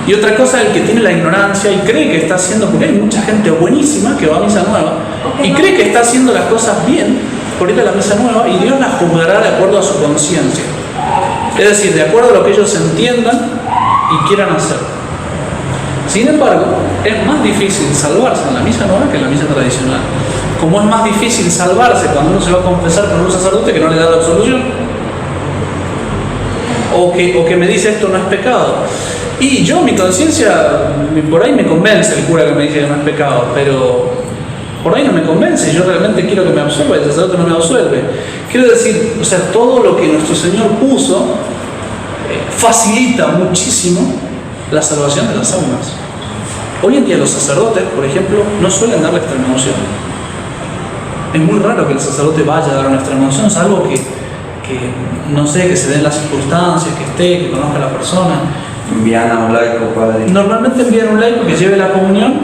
y otra cosa es el que tiene la ignorancia y cree que está haciendo, porque hay mucha gente buenísima que va a misa nueva y cree que está haciendo las cosas bien por ir a la misa nueva, y Dios las juzgará de acuerdo a su conciencia. Es decir, de acuerdo a lo que ellos entiendan y quieran hacer. Sin embargo, es más difícil salvarse en la misa nueva que en la misa tradicional. Como es más difícil salvarse cuando uno se va a confesar con un sacerdote que no le da la absolución, o que me dice esto no es pecado. Y yo, mi conciencia, por ahí me convence el cura que me dice que no es pecado, pero por ahí no me convence. Yo realmente quiero que me absuelva, el sacerdote no me absuelve. Quiero decir, o sea, todo lo que nuestro Señor puso facilita muchísimo la salvación de las almas. Hoy en día los sacerdotes, por ejemplo, no suelen dar la extremaunción. Es muy raro que el sacerdote vaya a dar una extremaunción, es algo que no sé, que se den las circunstancias, que esté, que conozca a la persona. Envían a un laico, padre. Normalmente envían a un laico que lleve la comunión,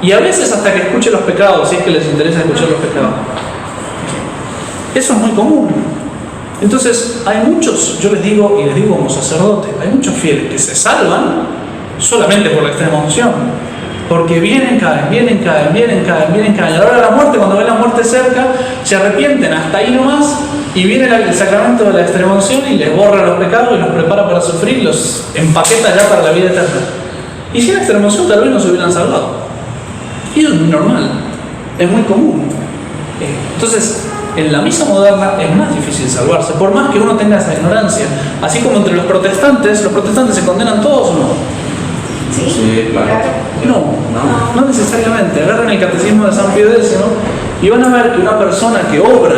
y a veces hasta que escuche los pecados, si es que les interesa escuchar los pecados. Eso es muy común. Entonces, hay muchos, yo les digo, y les digo como sacerdote, hay muchos fieles que se salvan solamente por la extremaunción, porque vienen, caen, y a la hora de la muerte, cuando ven la muerte cerca, se arrepienten hasta ahí nomás, y viene el sacramento de la extremaunción y les borra los pecados y los prepara para sufrir, los empaqueta ya para la vida eterna. Y sin la extremaunción tal vez no se hubieran salvado. Y eso es muy normal, es muy común. Entonces, en la misa moderna es más difícil salvarse, por más que uno tenga esa ignorancia. Así como entre los protestantes se condenan todos o no. Sí, claro. No necesariamente. Agarran el catecismo de San Pío X y van a ver que una persona que obra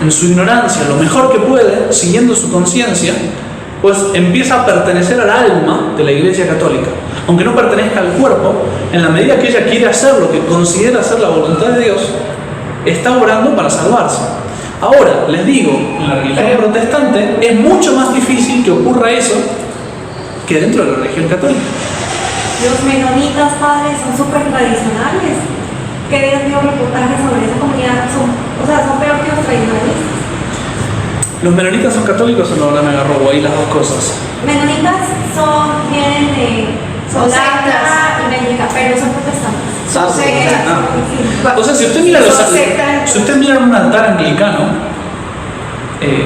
en su ignorancia lo mejor que puede, siguiendo su conciencia, pues empieza a pertenecer al alma de la Iglesia Católica. Aunque no pertenezca al cuerpo, en la medida que ella quiere hacer lo que considera ser la voluntad de Dios, está obrando para salvarse. Ahora, les digo, en la religión protestante es mucho más difícil que ocurra eso que dentro de la religión católica. Los menonitas, padres, son súper tradicionales. ¿Qué días vio reportajes sobre esa comunidad? Son peor que los tradicionalistas. ¿Los menonitas son católicos o no? Ahora me agarró ahí las dos cosas. Menonitas vienen de Holanda y Bélgica, pero son protestantes. Son sectas. O sea, si usted mira un altar anglicano,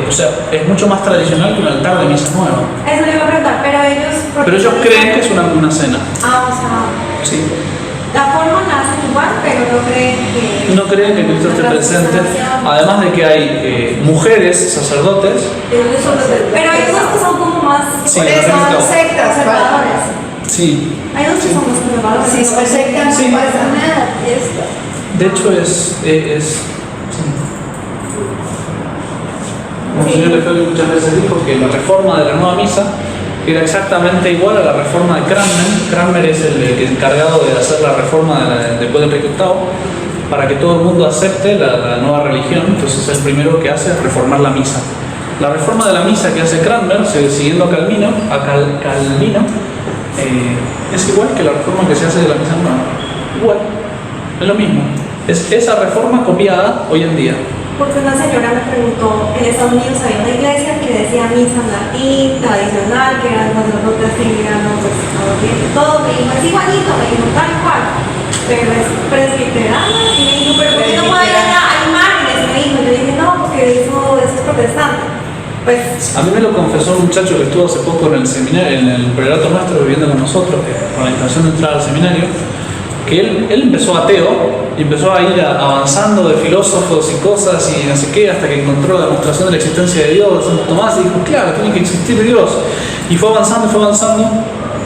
o sea, es mucho más tradicional que un altar de misa nueva. Eso le iba a preguntar, pero ellos creen que es una cena. Sí. La forma la hacen igual, pero no creen que Cristo esté presente. Además de que hay mujeres sacerdotes. Pero hay unos que son como más sí, son sectas, conservadores. Sí. Hay unos que son más conservadores. Si son sectas no pasa nada. De hecho es Monseñor Lefebvre muchas veces dijo que la reforma de la nueva misa era exactamente igual a la reforma de Cranmer. Cranmer es el encargado de hacer la reforma después del Enrique VIII para que todo el mundo acepte la nueva religión. Entonces el primero que hace es reformar la misa. La reforma de la misa que hace Cranmer, siguiendo a Calvino, es igual que la reforma que se hace de la misa nueva. Igual, es lo mismo. Es esa reforma copiada hoy en día. Porque una señora me preguntó, en Estados Unidos había una iglesia que decía misa en latín, tradicional, que eran sacerdotes cristianos, todo, me dijo, es igualito, me dijo, tal cual, pero es presbiterana, y me dijo, pero ¿por qué no puede ir al márgenes? Me dijo, yo dije, no, porque eso es protestante. Pues, a mí me lo confesó un muchacho que estuvo hace poco en el seminario, en el prelato nuestro, viviendo con nosotros, con la intención de entrar al seminario. que él empezó ateo y empezó a ir avanzando de filósofos y cosas y no sé qué, hasta que encontró la demostración de la existencia de Dios, Santo Tomás, y dijo, claro, tiene que existir Dios. Y fue avanzando,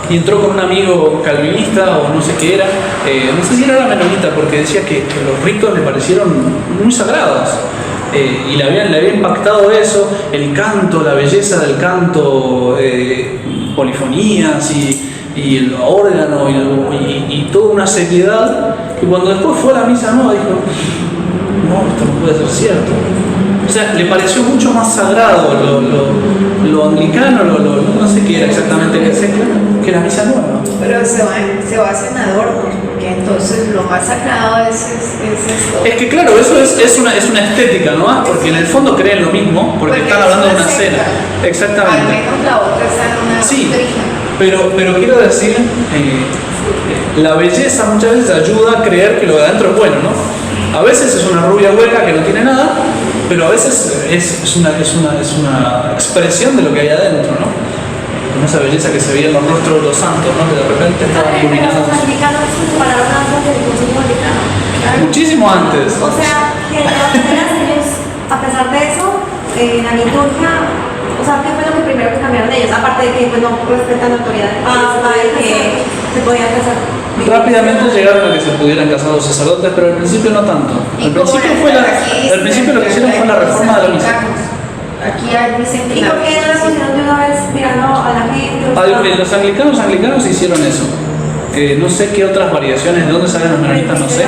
y entró con un amigo calvinista o no sé qué era, no sé si era menonita, porque decía que los ritos le parecieron muy sagrados. Y le había impactado eso, el canto, la belleza del canto, polifonías y el órgano y toda una seriedad, que cuando después fue a la misa nueva dijo, no, esto no puede ser cierto. O sea, le pareció mucho más sagrado lo anglicano, no sé qué era exactamente que la misa nueva. Pero se basa en adornos, porque entonces lo más sagrado es esto. Es que claro, eso es una estética, ¿no? Porque en el fondo creen lo mismo, porque están hablando de una cena. Exactamente. Al menos la otra está en una sí, doctrina. pero quiero decir, la belleza muchas veces ayuda a creer que lo de adentro es bueno, ¿no? A veces es una rubia hueca que no tiene nada, pero a veces es una expresión de lo que hay adentro, ¿no? Con esa belleza que se veía en los rostros de los santos, ¿no? Que de repente estaban iluminados. Los anglicanos se separaron antes del Concilio Vaticano. Muchísimo antes. O sea, que de todas maneras ellos, a pesar de eso, la liturgia, o sea, ¿qué fue lo primero que cambiaron ellos? Aparte de que pues, no respetan la autoridad del Papa y que se podían casar. Rápidamente llegaron a que se pudieran casar los sacerdotes, pero al principio no tanto. Al principio lo que hicieron fue la reforma de la misa. Aquí dicen que ¿Y por qué no lo pusieron de una vez mirando a la gente? Los anglicanos hicieron eso. No sé qué otras variaciones, de dónde salen los menonitas, no sé.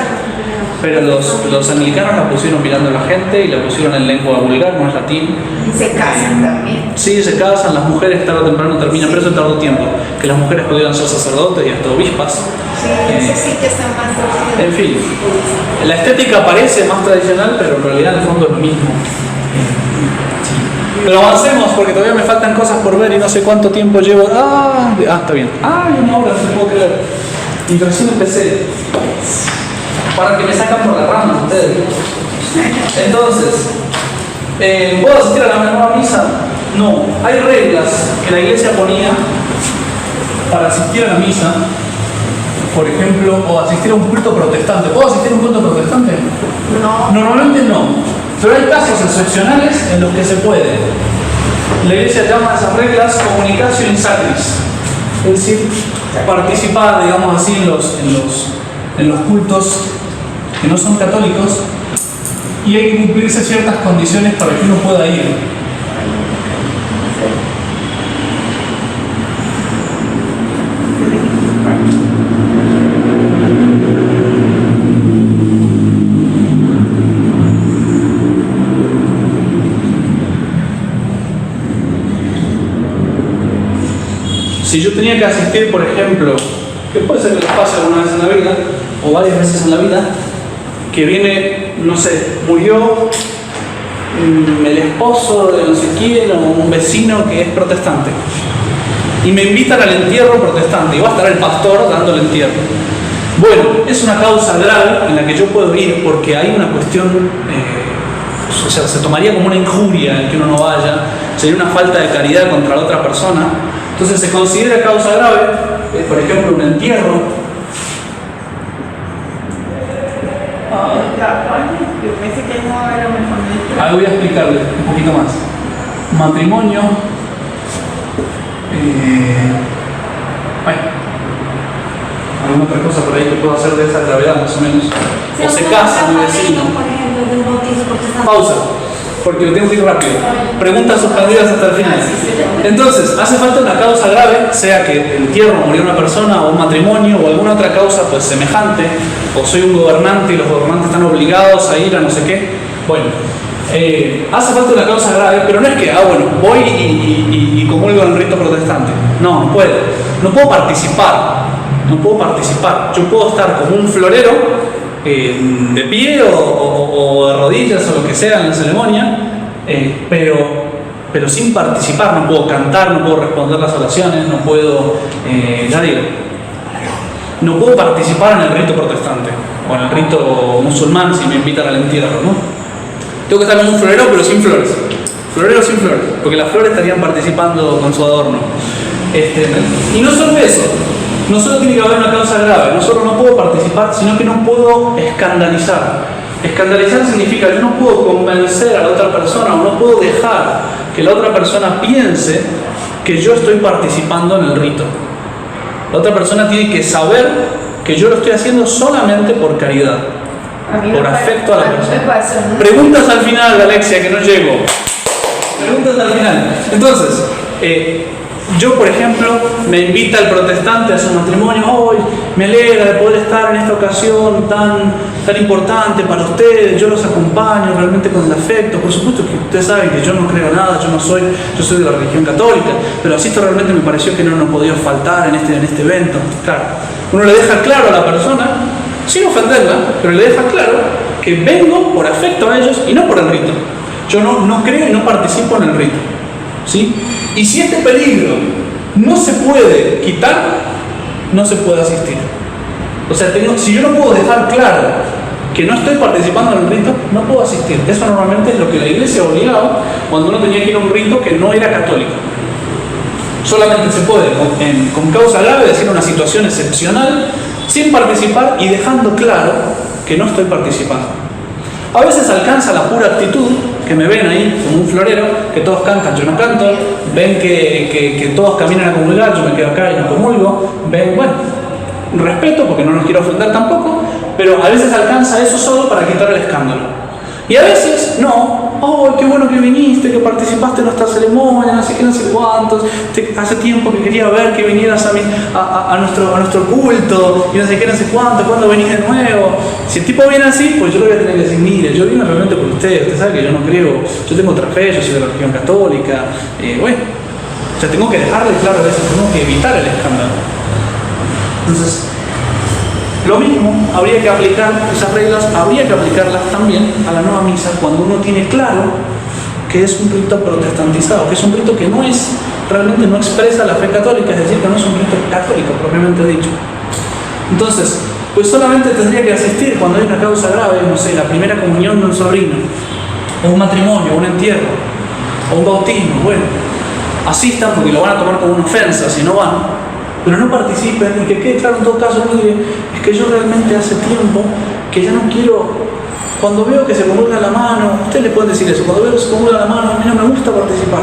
Pero los anglicanos la pusieron mirando a la gente y la pusieron en lengua vulgar, no es latín. y se casan también. Sí, se casan, las mujeres tarde o temprano terminan, pero eso tardó tiempo. Que las mujeres pudieran ser sacerdotes y hasta obispas. Sí, eso sí que está más torcido. En fin, la estética parece más tradicional, pero en realidad en el fondo es lo mismo. Pero avancemos porque todavía me faltan cosas por ver y no sé cuánto tiempo llevo. Está bien. Una hora, no se puedo creer. Y recién empecé. Para que me sacan por la rama ustedes. Entonces, ¿puedo asistir a la nueva misa? No. Hay reglas que la iglesia ponía para asistir a la misa. Por ejemplo, o asistir a un culto protestante. ¿Puedo asistir a un culto protestante? No. Normalmente no. Pero hay casos excepcionales en los que se puede. La iglesia llama a esas reglas comunicatio in sacris. Es decir, participar, digamos así, en los cultos que no son católicos, y hay que cumplirse ciertas condiciones para que uno pueda ir. Si yo tenía que asistir, por ejemplo, que puede ser que les pase alguna vez en la vida, o varias veces en la vida, que viene, no sé, murió el esposo de no sé quién, o un vecino que es protestante, y me invitan al entierro protestante, y va a estar el pastor dando el entierro. Bueno, es una causa grave en la que yo puedo ir porque hay una cuestión, o sea, se tomaría como una injuria el que uno no vaya, sería una falta de caridad contra la otra persona. Entonces se considera causa grave, por ejemplo, un entierro. Yo pensé que no era mejor. Voy a explicarle un poquito más. Matrimonio. ¿Alguna otra cosa por ahí que pueda hacer de esa gravedad, más o menos? O se casa mi vecino. Por ejemplo, de un bautizo protestante. Pausa, porque tengo que ir rápido. Preguntas suspendidas hasta el final. Entonces, hace falta una causa grave, sea que el entierro, murió una persona, o un matrimonio, o alguna otra causa pues semejante, o soy un gobernante y los gobernantes están obligados a ir a no sé qué. Bueno, hace falta una causa grave, pero no es que, voy y comulgo en el rito protestante. No puedo. No puedo participar. Yo puedo estar como un florero, de pie o de rodillas o lo que sea en la ceremonia, pero sin participar. No puedo cantar, no puedo responder las oraciones, no puedo, no puedo participar en el rito protestante o en el rito musulmán si me invitan al entierro, ¿no? Tengo que estar como un florero pero sin flores. Florero sin flores, porque las flores estarían participando con su adorno. Y no solo eso, no solo tiene que haber una causa grave, no solo no puedo participar, sino que no puedo escandalizar. Escandalizar significa que yo no puedo convencer a la otra persona o no puedo dejar que la otra persona piense que yo estoy participando en el rito. La otra persona tiene que saber que yo lo estoy haciendo solamente por caridad, por afecto a la persona. Preguntas al final, Alexia, que no llego. Preguntas al final. Entonces, yo, por ejemplo, me invita el protestante a su matrimonio. Hoy me alegra de poder estar en esta ocasión tan importante para ustedes. Yo los acompaño realmente con el afecto. Por supuesto que ustedes saben que yo no creo nada, yo soy de la religión católica, pero así esto realmente me pareció que no nos podía faltar en este evento. Claro, uno le deja claro a la persona, sin ofenderla, pero le deja claro que vengo por afecto a ellos y no por el rito. Yo no creo y no participo en el rito, ¿sí? Y si este peligro no se puede quitar, no se puede asistir. O sea, si yo no puedo dejar claro que no estoy participando en el rito, no puedo asistir. Eso normalmente es lo que la iglesia ha obligado cuando uno tenía que ir a un rito que no era católico. Solamente se puede, con causa grave, decir una situación excepcional, sin participar y dejando claro que no estoy participando. A veces alcanza la pura actitud, que me ven ahí como un florero, que todos cantan, yo no canto, ven que todos caminan a comulgar, yo me quedo acá y no comulgo, ven, bueno, respeto porque no los quiero ofender tampoco, pero a veces alcanza eso solo para quitar el escándalo. Y a veces no, oh, qué bueno que viniste, que participaste en nuestra ceremonia, no sé qué, no sé cuántos, hace tiempo que quería ver que vinieras a nuestro culto, y no sé qué, no sé cuánto, ¿cuándo venís de nuevo? Si el tipo viene así, pues yo le voy a tener que decir, mire, yo vine realmente por usted sabe que yo no creo, yo tengo otra fe, yo soy de la religión católica, bueno, o sea, tengo que dejarle claro a veces, tengo que evitar el escándalo. Entonces, lo mismo habría que aplicar, esas reglas habría que aplicarlas también a la nueva misa cuando uno tiene claro que es un rito protestantizado, que es un rito que realmente no expresa la fe católica, es decir, que no es un rito católico propiamente dicho. Entonces, pues solamente tendría que asistir cuando hay una causa grave, no sé, la primera comunión de un sobrino, o un matrimonio, o un entierro, o un bautismo, bueno, asistan porque lo van a tomar como una ofensa si no van. Pero no participen y que quede claro en todo caso, mire, es que yo realmente hace tiempo que ya no quiero, cuando veo que se comulga la mano, ustedes le pueden decir eso, cuando veo que se comulga la mano, a mí no me gusta participar.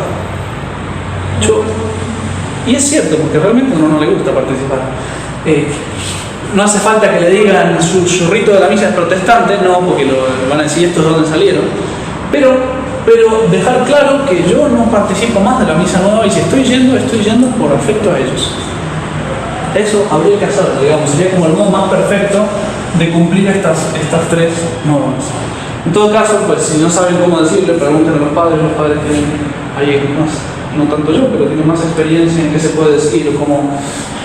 Y es cierto, porque realmente a uno no le gusta participar. No hace falta que le digan su rito de la misa es protestante, no, porque lo van a decir estos de dónde salieron, pero dejar claro que yo no participo más de la misa nueva y si estoy yendo por afecto a ellos. Eso habría que hacerlo, digamos, sería como el modo más perfecto de cumplir estas tres normas. En todo caso, pues si no saben cómo decirle, pregunten a los padres tienen ahí más, no tanto yo, pero tienen más experiencia en qué se puede decir, cómo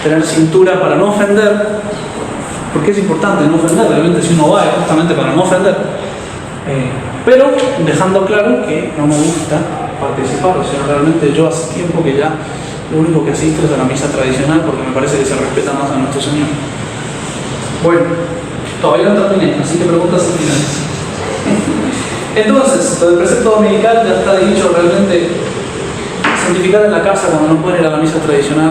tener cintura para no ofender, porque es importante no ofender, realmente si uno va es justamente para no ofender, pero dejando claro que no me gusta participar, o sea, realmente yo hace tiempo que ya lo único que asisto es a la misa tradicional porque me parece que se respeta más a nuestro Señor. Bueno, todavía no terminé, así que preguntas al final. Entonces, lo del precepto dominical ya está dicho, realmente santificar en la casa cuando no pueden ir a la misa tradicional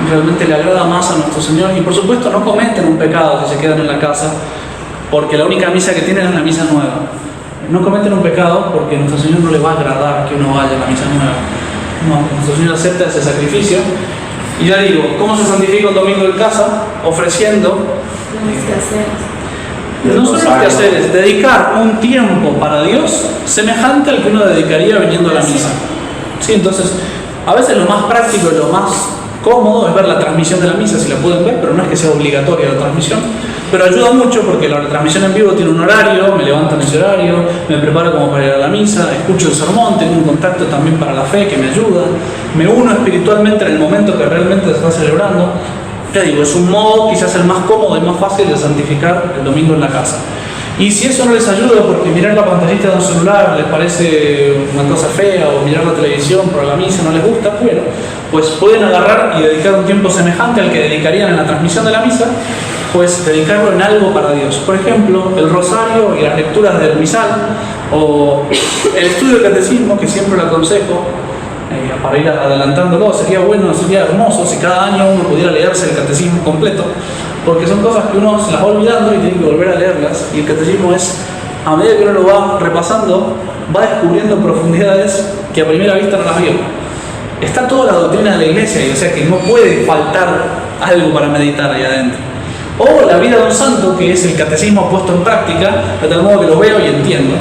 realmente le agrada más a nuestro Señor y por supuesto no cometen un pecado si se quedan en la casa porque la única misa que tienen es la misa nueva. No cometen un pecado porque a nuestro Señor no le va a agradar que uno vaya a la misa nueva. No, nuestro Señor acepta ese sacrificio. Y ya digo, ¿cómo se santifica un domingo en casa? Ofreciendo no solo los quehaceres, dedicar un tiempo para Dios semejante al que uno dedicaría viniendo a la misa. ¿Sí? Entonces, a veces lo más práctico y lo más cómodo es ver la transmisión de la misa, si la pueden ver, pero no es que sea obligatoria la transmisión. Pero ayuda mucho porque la transmisión en vivo tiene un horario, me levanto en ese horario, me preparo como para ir a la misa, escucho el sermón, tengo un contacto también para la fe que me ayuda, me uno espiritualmente en el momento que realmente se está celebrando. Ya digo, es un modo quizás el más cómodo y más fácil de santificar el domingo en la casa. Y si eso no les ayuda porque mirar la pantallita de un celular les parece una cosa fea o mirar la televisión para la misa no les gusta, bueno, pues pueden agarrar y dedicar un tiempo semejante al que dedicarían en la transmisión de la misa, pues dedicarlo en algo para Dios. Por ejemplo, el rosario y las lecturas del misal o el estudio del catecismo, que siempre lo aconsejo, para ir adelantándolo, sería bueno, sería hermoso si cada año uno pudiera leerse el catecismo completo, porque son cosas que uno se las va olvidando y tiene que volver a leerlas, y el catecismo es, a medida que uno lo va repasando, va descubriendo profundidades que a primera vista no las vio. Está toda la doctrina de la iglesia, y o sea que no puede faltar algo para meditar ahí adentro. O la vida de un santo, que es el catecismo puesto en práctica, de tal modo que lo veo y entiendo.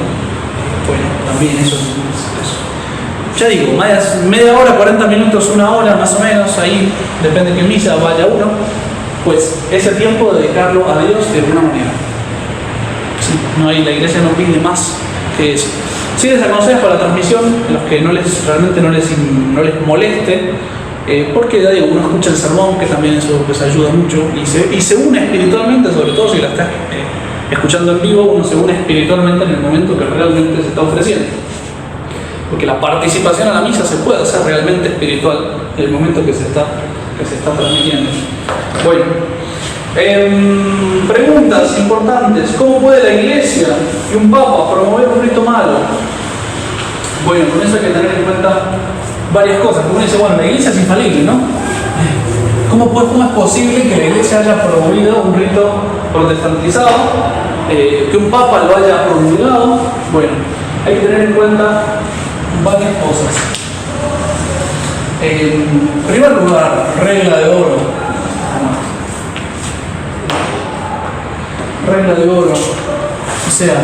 Bueno, también eso es eso. Ya digo, media hora, 40 minutos, una hora más o menos, ahí depende de qué misa vaya uno, pues ese tiempo dedicarlo a Dios de alguna manera. Sí, no hay, la iglesia no pide más que eso. Sí les aconsejo la transmisión, los que realmente no les moleste, porque ya digo, uno escucha el sermón, que también eso pues ayuda mucho, y se une espiritualmente, sobre todo si la estás escuchando en vivo, uno se une espiritualmente en el momento que realmente se está ofreciendo. Porque la participación a la misa se puede hacer realmente espiritual en el momento que se está transmitiendo. Bueno, preguntas importantes. ¿Cómo puede la iglesia y un papa promover un rito malo? Bueno, con eso hay que tener en cuenta varias cosas. Uno dice, bueno, la iglesia es infalible, ¿no? ¿Cómo es posible que la iglesia haya promovido un rito protestantizado, que un papa lo haya promulgado? Bueno, hay que tener en cuenta varias cosas. En primer lugar, regla de oro. Regla de oro. O sea,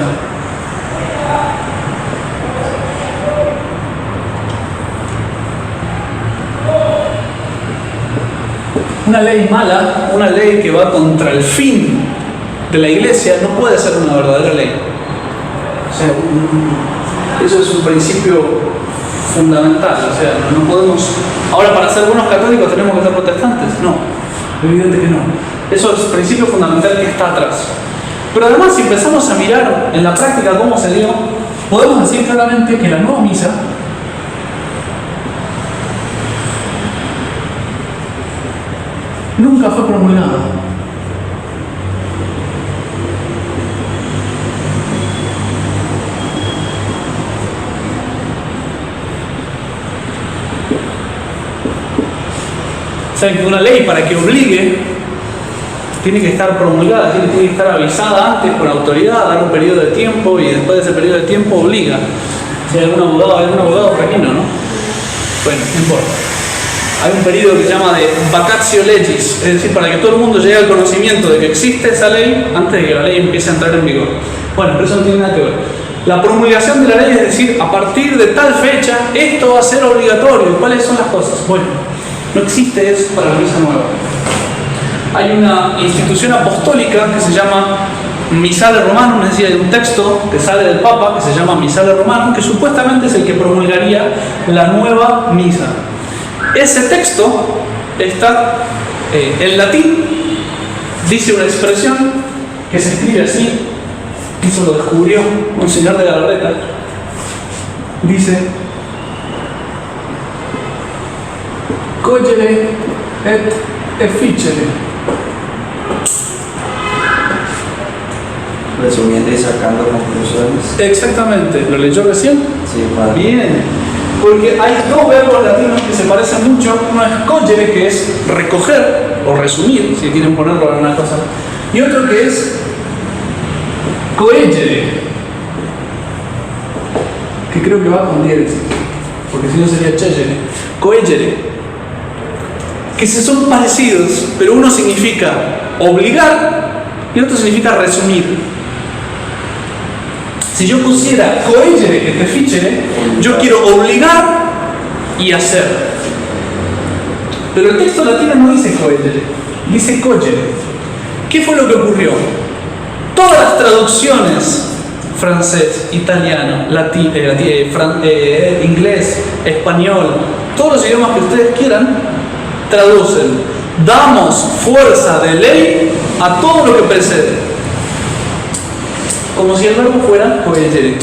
una ley mala, una ley que va contra el fin de la iglesia, no puede ser una verdadera ley. O sea, eso es un principio fundamental. O sea, no podemos... Ahora, para ser buenos católicos tenemos que ser protestantes. No, evidente que no. Eso es un principio fundamental que está atrás. Pero además, si empezamos a mirar en la práctica cómo se dio, podemos decir claramente que la nueva misa nunca fue promulgada. Saben que una ley, para que obligue, tiene que estar promulgada, tiene que estar avisada antes con autoridad, dar un periodo de tiempo, y después de ese periodo de tiempo obliga. Si hay algún abogado requino, ¿no? Bueno, no importa. Hay un periodo que se llama de vacatio legis, es decir, para que todo el mundo llegue al conocimiento de que existe esa ley antes de que la ley empiece a entrar en vigor. Bueno, pero eso no tiene nada que ver. La promulgación de la ley es decir, a partir de tal fecha, esto va a ser obligatorio. ¿Cuáles son las cosas? Bueno, no existe eso para la misa nueva. Hay una institución apostólica que se llama Misale Romanum, es decir, hay un texto que sale del Papa que se llama Misale Romanum, que supuestamente es el que promulgaría la nueva misa. Ese texto está en latín, dice una expresión que se escribe así, eso lo descubrió un señor de Galarreta, dice: cogere et efficere. Resumiendo y sacando conclusiones. Exactamente, ¿lo leyó recién? Sí, padre. Bien, porque hay dos verbos latinos que se parecen mucho. Uno es cogere, que es recoger o resumir, si quieren ponerlo en una cosa, y otro que es coegere, que creo que va con diéresis, porque si no sería cegere. Coegere, que son parecidos, pero uno significa obligar y otro significa resumir. Si yo pusiera coegere et efficere, yo quiero obligar y hacer. Pero el texto latino no dice coegere, dice cogere. ¿Qué fue lo que ocurrió? Todas las traducciones, francés, italiano, inglés, español, todos los idiomas que ustedes quieran, traducen: damos fuerza de ley a todo lo que precede. Como si el verbo fuera coegere.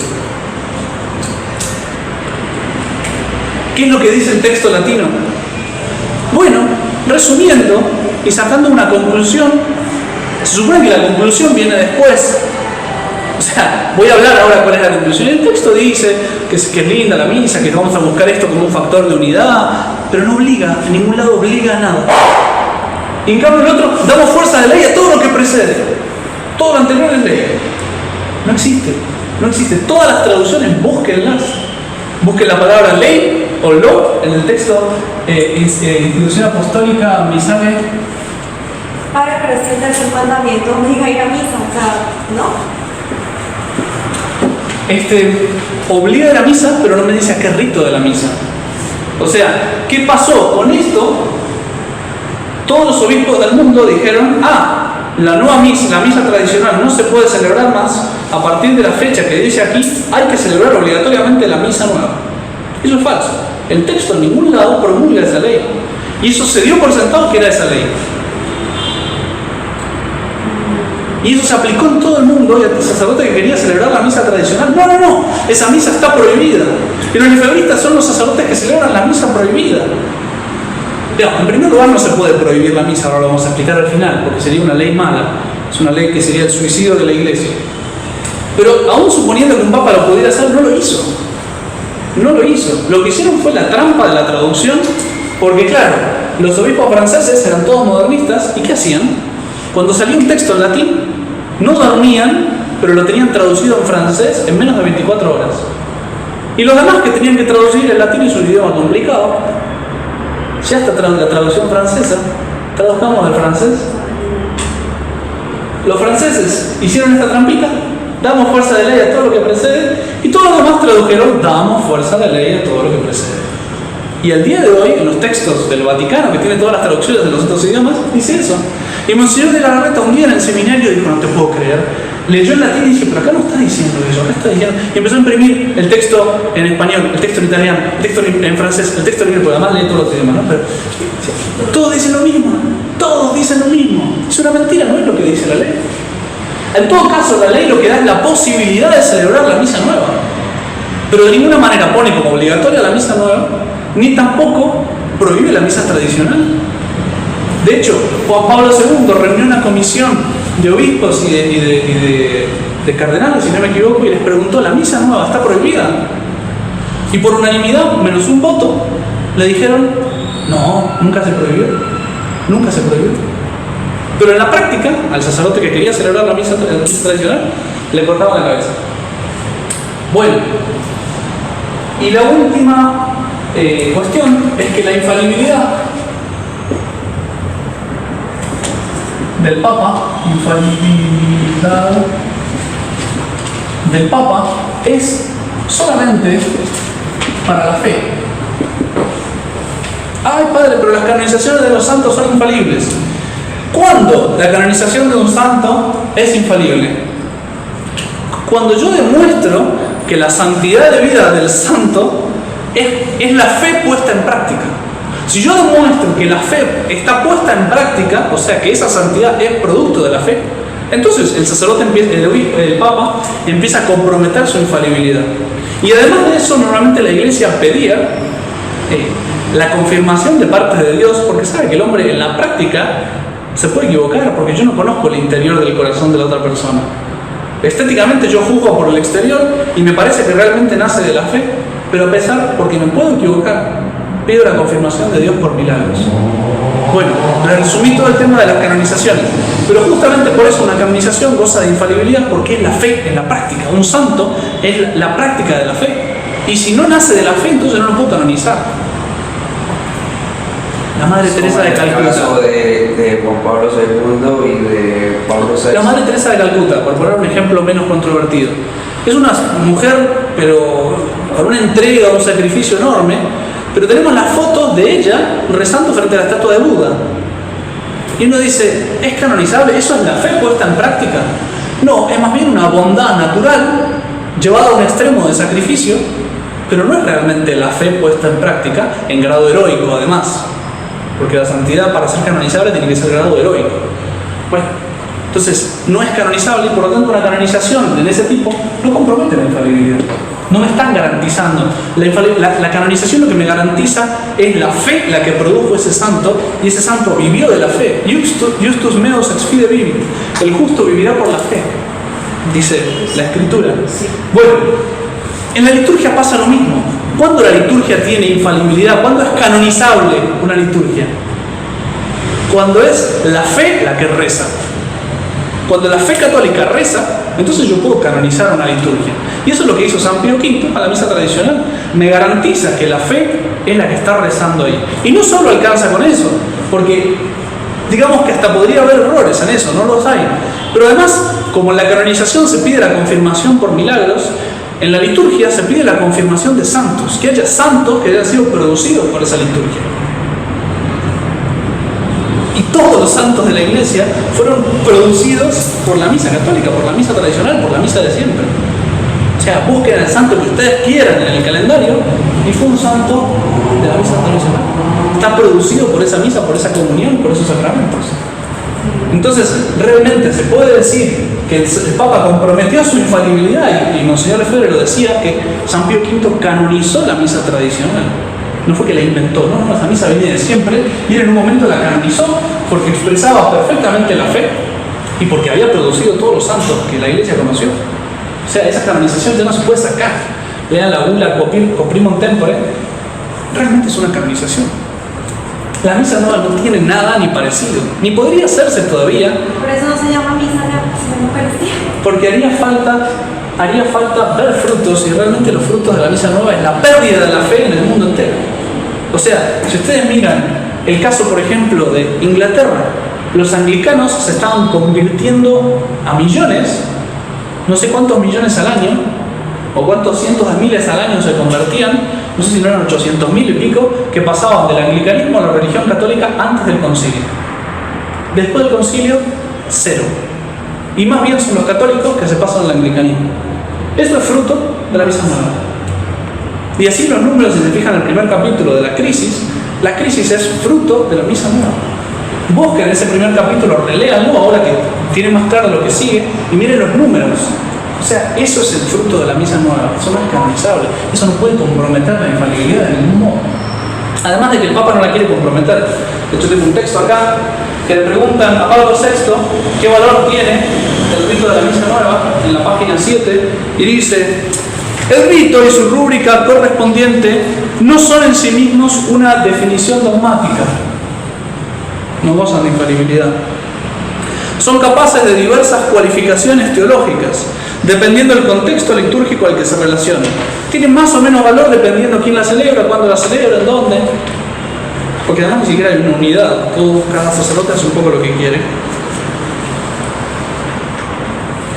¿Qué es lo que dice el texto latino? Bueno, resumiendo y sacando una conclusión, se supone que la conclusión viene después. O sea, voy a hablar ahora cuál es la conclusión. El texto dice que es linda la misa, que vamos a buscar esto como un factor de unidad, pero no obliga, en ningún lado obliga a nada. Y en cambio el otro, damos fuerza de ley a todo lo que precede. Todo lo anterior es ley. No existe, no existe. Todas las traducciones, búsquenlas. Busquen la palabra ley o lo en el texto Institución Apostólica Misale. Padre, pero es que el tercer mandamiento obliga a ir a misa, o sea, ¿no? Obliga a ir a misa, pero no me dice a qué rito de la misa. O sea, ¿qué pasó con esto? Todos los obispos del mundo dijeron, la nueva misa, la misa tradicional no se puede celebrar más. A partir de la fecha que dice aquí, hay que celebrar obligatoriamente la misa nueva. Eso es falso. El texto en ningún lado promulga esa ley. Y eso se dio por sentado que era esa ley. Y eso se aplicó en todo el mundo, y el sacerdote que quería celebrar la misa tradicional, no, esa misa está prohibida. Y los lefebristas son los sacerdotes que celebran la misa prohibida. En primer lugar, no se puede prohibir la misa, ahora lo vamos a explicar al final, porque sería una ley mala, es una ley que sería el suicidio de la iglesia. Pero aún suponiendo que un papa lo pudiera hacer, no lo hizo. No lo hizo. Lo que hicieron fue la trampa de la traducción, porque claro, los obispos franceses eran todos modernistas, ¿y qué hacían? Cuando salía un texto en latín, no dormían, pero lo tenían traducido en francés en menos de 24 horas. Y los demás que tenían que traducir el latín es un idioma complicado. Ya está la traducción francesa, traduzcamos del francés. Los franceses hicieron esta trampita, damos fuerza de ley a todo lo que precede, y todos los demás tradujeron, damos fuerza de ley a todo lo que precede. Y al día de hoy, en los textos del Vaticano, que tiene todas las traducciones de los otros idiomas, dice eso. Y Monseñor de la Garreta un día en el seminario dijo, no te puedo creer. Leyó en latín y dice, pero acá no está diciendo eso, acá está diciendo. Y empezó a imprimir el texto en español, el texto en italiano, el texto en francés, el texto en inglés, porque además lee todos los idiomas, ¿no? Pero todos dicen lo mismo, todos dicen lo mismo. Es una mentira, no es lo que dice la ley. En todo caso, la ley lo que da es la posibilidad de celebrar la misa nueva. Pero de ninguna manera pone como obligatoria la misa nueva, ni tampoco prohíbe la misa tradicional. De hecho, Juan Pablo II reunió una comisión de obispos y de cardenales, si no me equivoco, y les preguntó, ¿la misa nueva está prohibida? Y por unanimidad, menos un voto, le dijeron, no, nunca se prohibió. Nunca se prohibió. Pero en la práctica, al sacerdote que quería celebrar la misa tradicional, le cortaban la cabeza. Bueno, y la última cuestión es que la infalibilidad del Papa, es solamente para la fe. Ay, padre, pero las canonizaciones de los santos son infalibles. ¿Cuándo la canonización de un santo es infalible? Cuando yo demuestro que la santidad de vida del santo es la fe puesta en práctica. Si yo demuestro que la fe está puesta en práctica, o sea que esa santidad es producto de la fe, entonces el sacerdote, el Papa, empieza a comprometer su infalibilidad. Y además de eso, normalmente la Iglesia pedía la confirmación de parte de Dios, porque sabe que el hombre en la práctica se puede equivocar, porque yo no conozco el interior del corazón de la otra persona. Estéticamente yo juzgo por el exterior y me parece que realmente nace de la fe, pero a pesar, porque me puedo equivocar, pido la confirmación de Dios por milagros. Bueno, resumí todo el tema de las canonizaciones, pero justamente por eso una canonización goza de infalibilidad, porque es la fe en la práctica. Un santo es la práctica de la fe, y si no nace de la fe, entonces no lo puedo canonizar. La Madre Teresa de Calcuta. En el caso de Juan Pablo II y de Pablo VI. La Madre Teresa de Calcuta, por poner un ejemplo menos controvertido, es una mujer, pero con una entrega, un sacrificio enorme, pero tenemos las fotos de ella rezando frente a la estatua de Buda. Y uno dice, ¿es canonizable? ¿Eso es la fe puesta en práctica? No, es más bien una bondad natural llevada a un extremo de sacrificio, pero no es realmente la fe puesta en práctica en grado heroico, además. Porque la santidad, para ser canonizable, tiene que ser grado heroico. Bueno, entonces no es canonizable y por lo tanto una canonización de ese tipo no compromete la infalibilidad. No me están garantizando. La canonización lo que me garantiza es la fe la que produjo ese santo, y ese santo vivió de la fe. Justus meus ex fide vivit. El justo vivirá por la fe. dice la Escritura. Bueno, en la liturgia pasa lo mismo. ¿Cuándo la liturgia tiene infalibilidad? ¿Cuándo es canonizable una liturgia? Cuando es la fe la que reza. Cuando la fe católica reza, entonces yo puedo canonizar una liturgia. Y eso es lo que hizo San Pío V a la misa tradicional. Me garantiza que la fe es la que está rezando ahí. Y no solo alcanza con eso, porque digamos que hasta podría haber errores en eso, no los hay. Pero además, como en la canonización se pide la confirmación por milagros, en la liturgia se pide la confirmación de santos, que haya santos que hayan sido producidos por esa liturgia. Y todos los santos de la Iglesia fueron producidos por la misa católica, por la misa tradicional, por la misa de siempre. O sea, busquen al santo que ustedes quieran en el calendario y fue un santo de la misa tradicional. Está producido por esa misa, por esa comunión, por esos sacramentos. Entonces, realmente se puede decir que el Papa comprometió su infalibilidad y Monseñor Lefebvre lo decía, que San Pío V canonizó la misa tradicional. No fue que la inventó, no, esa misa venía de siempre y él en un momento la canonizó porque expresaba perfectamente la fe y porque había producido todos los santos que la Iglesia conoció. O sea, esa canonización ya no se puede sacar. Vean la bula Coprimum Tempore, realmente es una canonización. La misa nueva no tiene nada ni parecido, ni podría hacerse todavía. Por eso no se llama misa eucaristía. Porque haría falta ver frutos, y realmente los frutos de la misa nueva es la pérdida de la fe en el mundo entero. O sea, si ustedes miran el caso, por ejemplo, de Inglaterra, los anglicanos se estaban convirtiendo a millones, no sé cuántos millones al año, o cuántos cientos de miles al año se convertían, no sé si no eran 800.000 y pico, que pasaban del anglicanismo a la religión católica antes del concilio. Después del concilio, cero. Y más bien son los católicos que se pasan al anglicanismo. Eso es fruto de la misa nueva. Y así los números, si se fijan en el primer capítulo de la crisis es fruto de la misa nueva. Busquen ese primer capítulo, reléanlo ahora que tiene más claro lo que sigue y miren los números. O sea, eso es el fruto de la misa nueva. Eso no es canonizable. Eso no puede comprometer la infalibilidad de ningún modo. Además de que el Papa no la quiere comprometer. De hecho, tengo un texto acá que le preguntan a Pablo VI qué valor tiene el rito de la misa nueva en la página 7 y dice: el rito y su rúbrica correspondiente no son en sí mismos una definición dogmática. No gozan de infalibilidad. Son capaces de diversas cualificaciones teológicas, dependiendo del contexto litúrgico al que se relaciona. Tienen más o menos valor dependiendo quién la celebra, cuándo la celebra, en dónde. Porque además ni siquiera hay una unidad. Cada sacerdote hace un poco lo que quiere.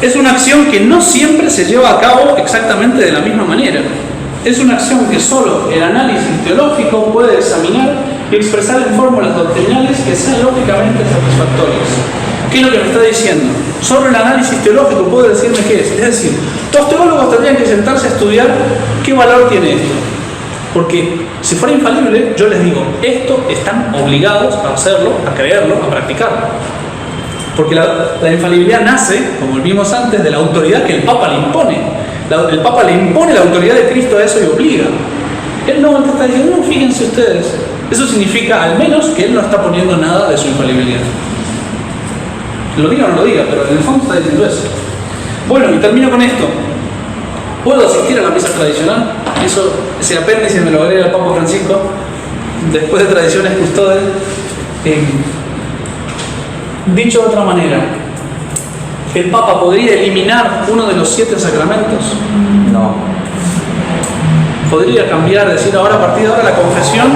Es una acción que no siempre se lleva a cabo exactamente de la misma manera. Es una acción que solo el análisis teológico puede examinar y expresar en fórmulas doctrinales que sean lógicamente satisfactorias. ¿Qué es lo que me está diciendo? Solo el análisis teológico puede decirme qué es. Es decir, los teólogos tendrían que sentarse a estudiar qué valor tiene esto. Porque si fuera infalible, yo les digo, esto están obligados a hacerlo, a creerlo, a practicarlo. Porque la infalibilidad nace, como vimos antes, de la autoridad que el Papa le impone. El Papa le impone la autoridad de Cristo a eso y obliga. Él no está diciendo, no, fíjense ustedes. Eso significa al menos que él no está poniendo nada de su infalibilidad. Lo diga o no lo diga, pero en el fondo está diciendo eso. Bueno, y termino con esto. ¿Puedo asistir a la misa tradicional? Eso, ese apéndice me lo agrega el Papa Francisco, después de tradiciones custodes. Dicho de otra manera, ¿el Papa podría eliminar uno de los 7 sacramentos? No. Podría cambiar, decir ahora a partir de ahora la confesión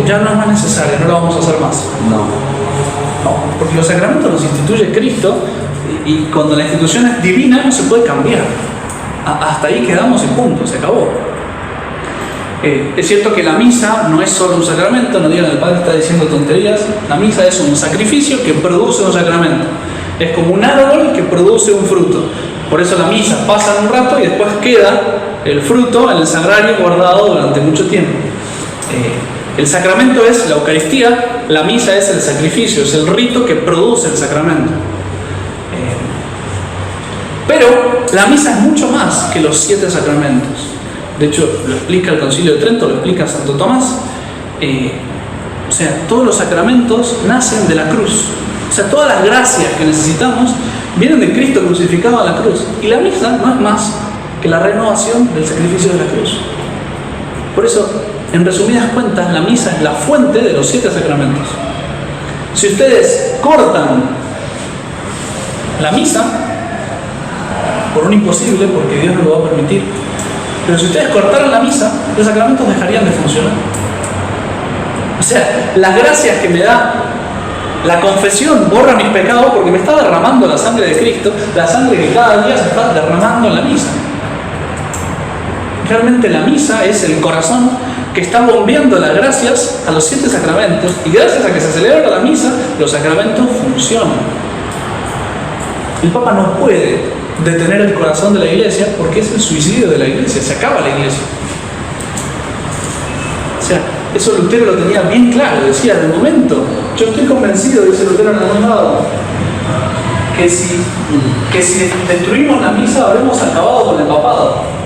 ya no es más necesaria, no la vamos a hacer más. No. No, porque los sacramentos los instituye Cristo y cuando la institución es divina no se puede cambiar. Hasta ahí quedamos y punto, se acabó. Es cierto que la misa no es solo un sacramento, no digan el Padre está diciendo tonterías. La misa es un sacrificio que produce un sacramento. Es como un árbol que produce un fruto. Por eso la misa pasa un rato y después queda el fruto en el sagrario guardado durante mucho tiempo. El sacramento es la Eucaristía, la misa es el sacrificio, es el rito que produce el sacramento. Pero la misa es mucho más que los 7 sacramentos. De hecho, lo explica el Concilio de Trento, lo explica Santo Tomás. O sea, todos los sacramentos nacen de la cruz. O sea, todas las gracias que necesitamos vienen de Cristo crucificado a la cruz. Y la misa no es más que la renovación del sacrificio de la cruz. Por eso, en resumidas cuentas, la misa es la fuente de los 7 sacramentos. Si ustedes cortan la misa, por un imposible, porque Dios no lo va a permitir, pero si ustedes cortaran la misa, los sacramentos dejarían de funcionar. O sea, las gracias que me da la confesión borra mis pecados porque me está derramando la sangre de Cristo, la sangre que cada día se está derramando en la misa. Realmente la misa es el corazón que está bombeando las gracias a los 7 sacramentos, y gracias a que se celebra la misa, los sacramentos funcionan. El Papa no puede detener el corazón de la Iglesia porque es el suicidio de la Iglesia, se acaba la Iglesia. O sea, eso Lutero lo tenía bien claro, decía, de momento, yo estoy convencido, dice Lutero en algún lado, que si destruimos la misa habremos acabado con el papado.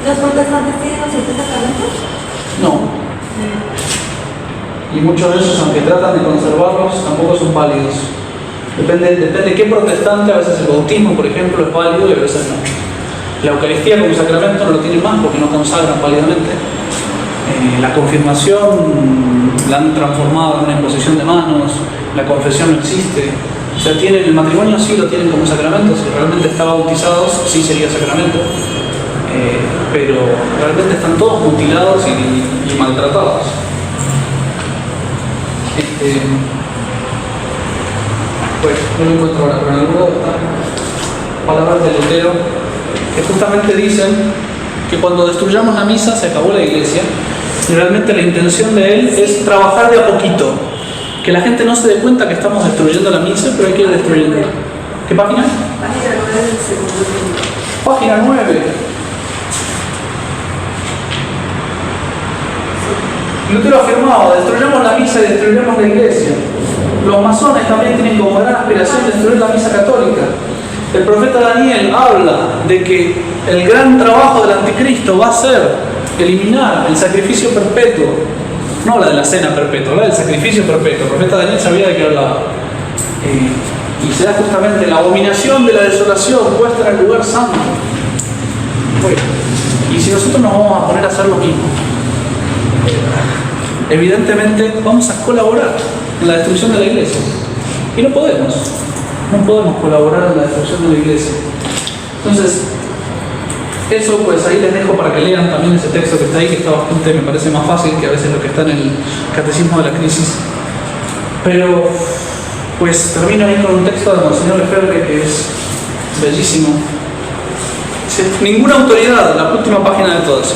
¿Los protestantes tienen los 7 sacramentos? No. Y muchos de ellos, aunque tratan de conservarlos, tampoco son válidos. Depende de qué protestante. A veces el bautismo, por ejemplo, es válido y a veces no. La Eucaristía como sacramento no lo tienen más porque no consagran válidamente. La confirmación la han transformado en una imposición de manos. La confesión no existe. O sea, el matrimonio sí lo tienen como sacramento. Si realmente está bautizados, sí sería sacramento. Pero realmente están todos mutilados y maltratados. Pues no lo encuentro ahora, pero en algún lado están palabras de Lutero que justamente dicen que cuando destruyamos la misa se acabó la Iglesia, y realmente la intención de él es trabajar de a poquito, que la gente no se dé cuenta que estamos destruyendo la misa, pero hay que ir destruyendo. ¿Qué página? Página 9 del segundo libro. Página 9. Lutero afirmaba, destruyamos la misa y destruiremos la Iglesia. Los masones también tienen como gran aspiración destruir la misa católica. El profeta Daniel habla de que el gran trabajo del anticristo va a ser eliminar el sacrificio perpetuo, no la de la cena perpetua, la del sacrificio perpetuo. El profeta Daniel sabía de qué hablaba. Y será justamente la abominación de la desolación puesta en el lugar santo. Bueno, y si nosotros nos vamos a poner a hacer lo mismo, evidentemente vamos a colaborar en la destrucción de la Iglesia. Y no podemos colaborar en la destrucción de la Iglesia. Entonces, eso pues ahí les dejo para que lean también ese texto que está ahí, que está bastante, me parece más fácil que a veces lo que está en el Catecismo de la Crisis. Pero pues termino ahí con un texto de Monseñor Lefebvre que es bellísimo. Dice, ninguna autoridad, la última página de todas,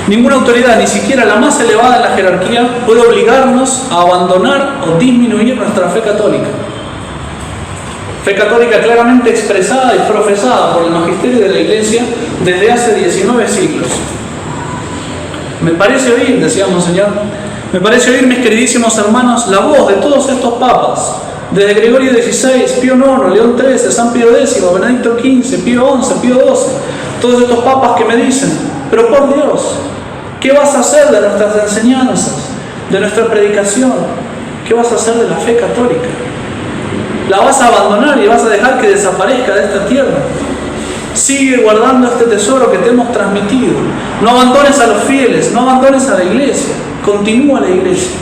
ninguna autoridad, ni siquiera la más elevada en la jerarquía, puede obligarnos a abandonar o disminuir nuestra fe católica. Fe católica claramente expresada y profesada por el magisterio de la Iglesia desde hace 19 siglos. Me parece oír, decía Monseñor, me parece oír, mis queridísimos hermanos, la voz de todos estos papas, desde Gregorio XVI, Pío IX, León XIII, San Pío X, Benedicto XV, Pío XI, Pío XII, todos estos papas que me dicen, pero por Dios, ¿qué vas a hacer de nuestras enseñanzas, de nuestra predicación? ¿Qué vas a hacer de la fe católica? ¿La vas a abandonar y vas a dejar que desaparezca de esta tierra? Sigue guardando este tesoro que te hemos transmitido. No abandones a los fieles, no abandones a la Iglesia. Continúa la Iglesia.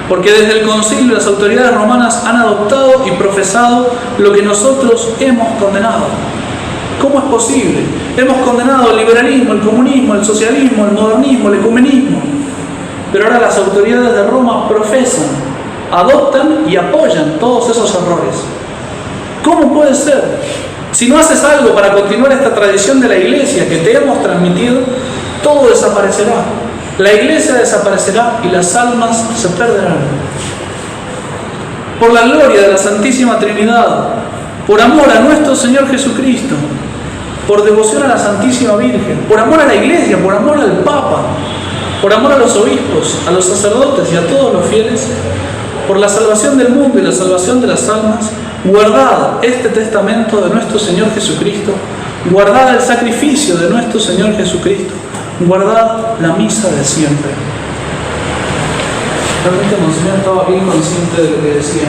Porque desde el concilio las autoridades romanas han adoptado y profesado lo que nosotros hemos condenado. ¿Cómo es posible? Hemos condenado el liberalismo, el comunismo, el socialismo, el modernismo, el ecumenismo. Pero ahora las autoridades de Roma profesan, adoptan y apoyan todos esos errores. ¿Cómo puede ser? Si no haces algo para continuar esta tradición de la Iglesia que te hemos transmitido, todo desaparecerá. La Iglesia desaparecerá y las almas se perderán. Por la gloria de la Santísima Trinidad, por amor a nuestro Señor Jesucristo, por devoción a la Santísima Virgen, por amor a la Iglesia, por amor al Papa, por amor a los obispos, a los sacerdotes y a todos los fieles, por la salvación del mundo y la salvación de las almas, guardad este testamento de nuestro Señor Jesucristo, guardad el sacrificio de nuestro Señor Jesucristo, guardad la misa de siempre. Realmente Monseñor estaba bien consciente de lo que decía.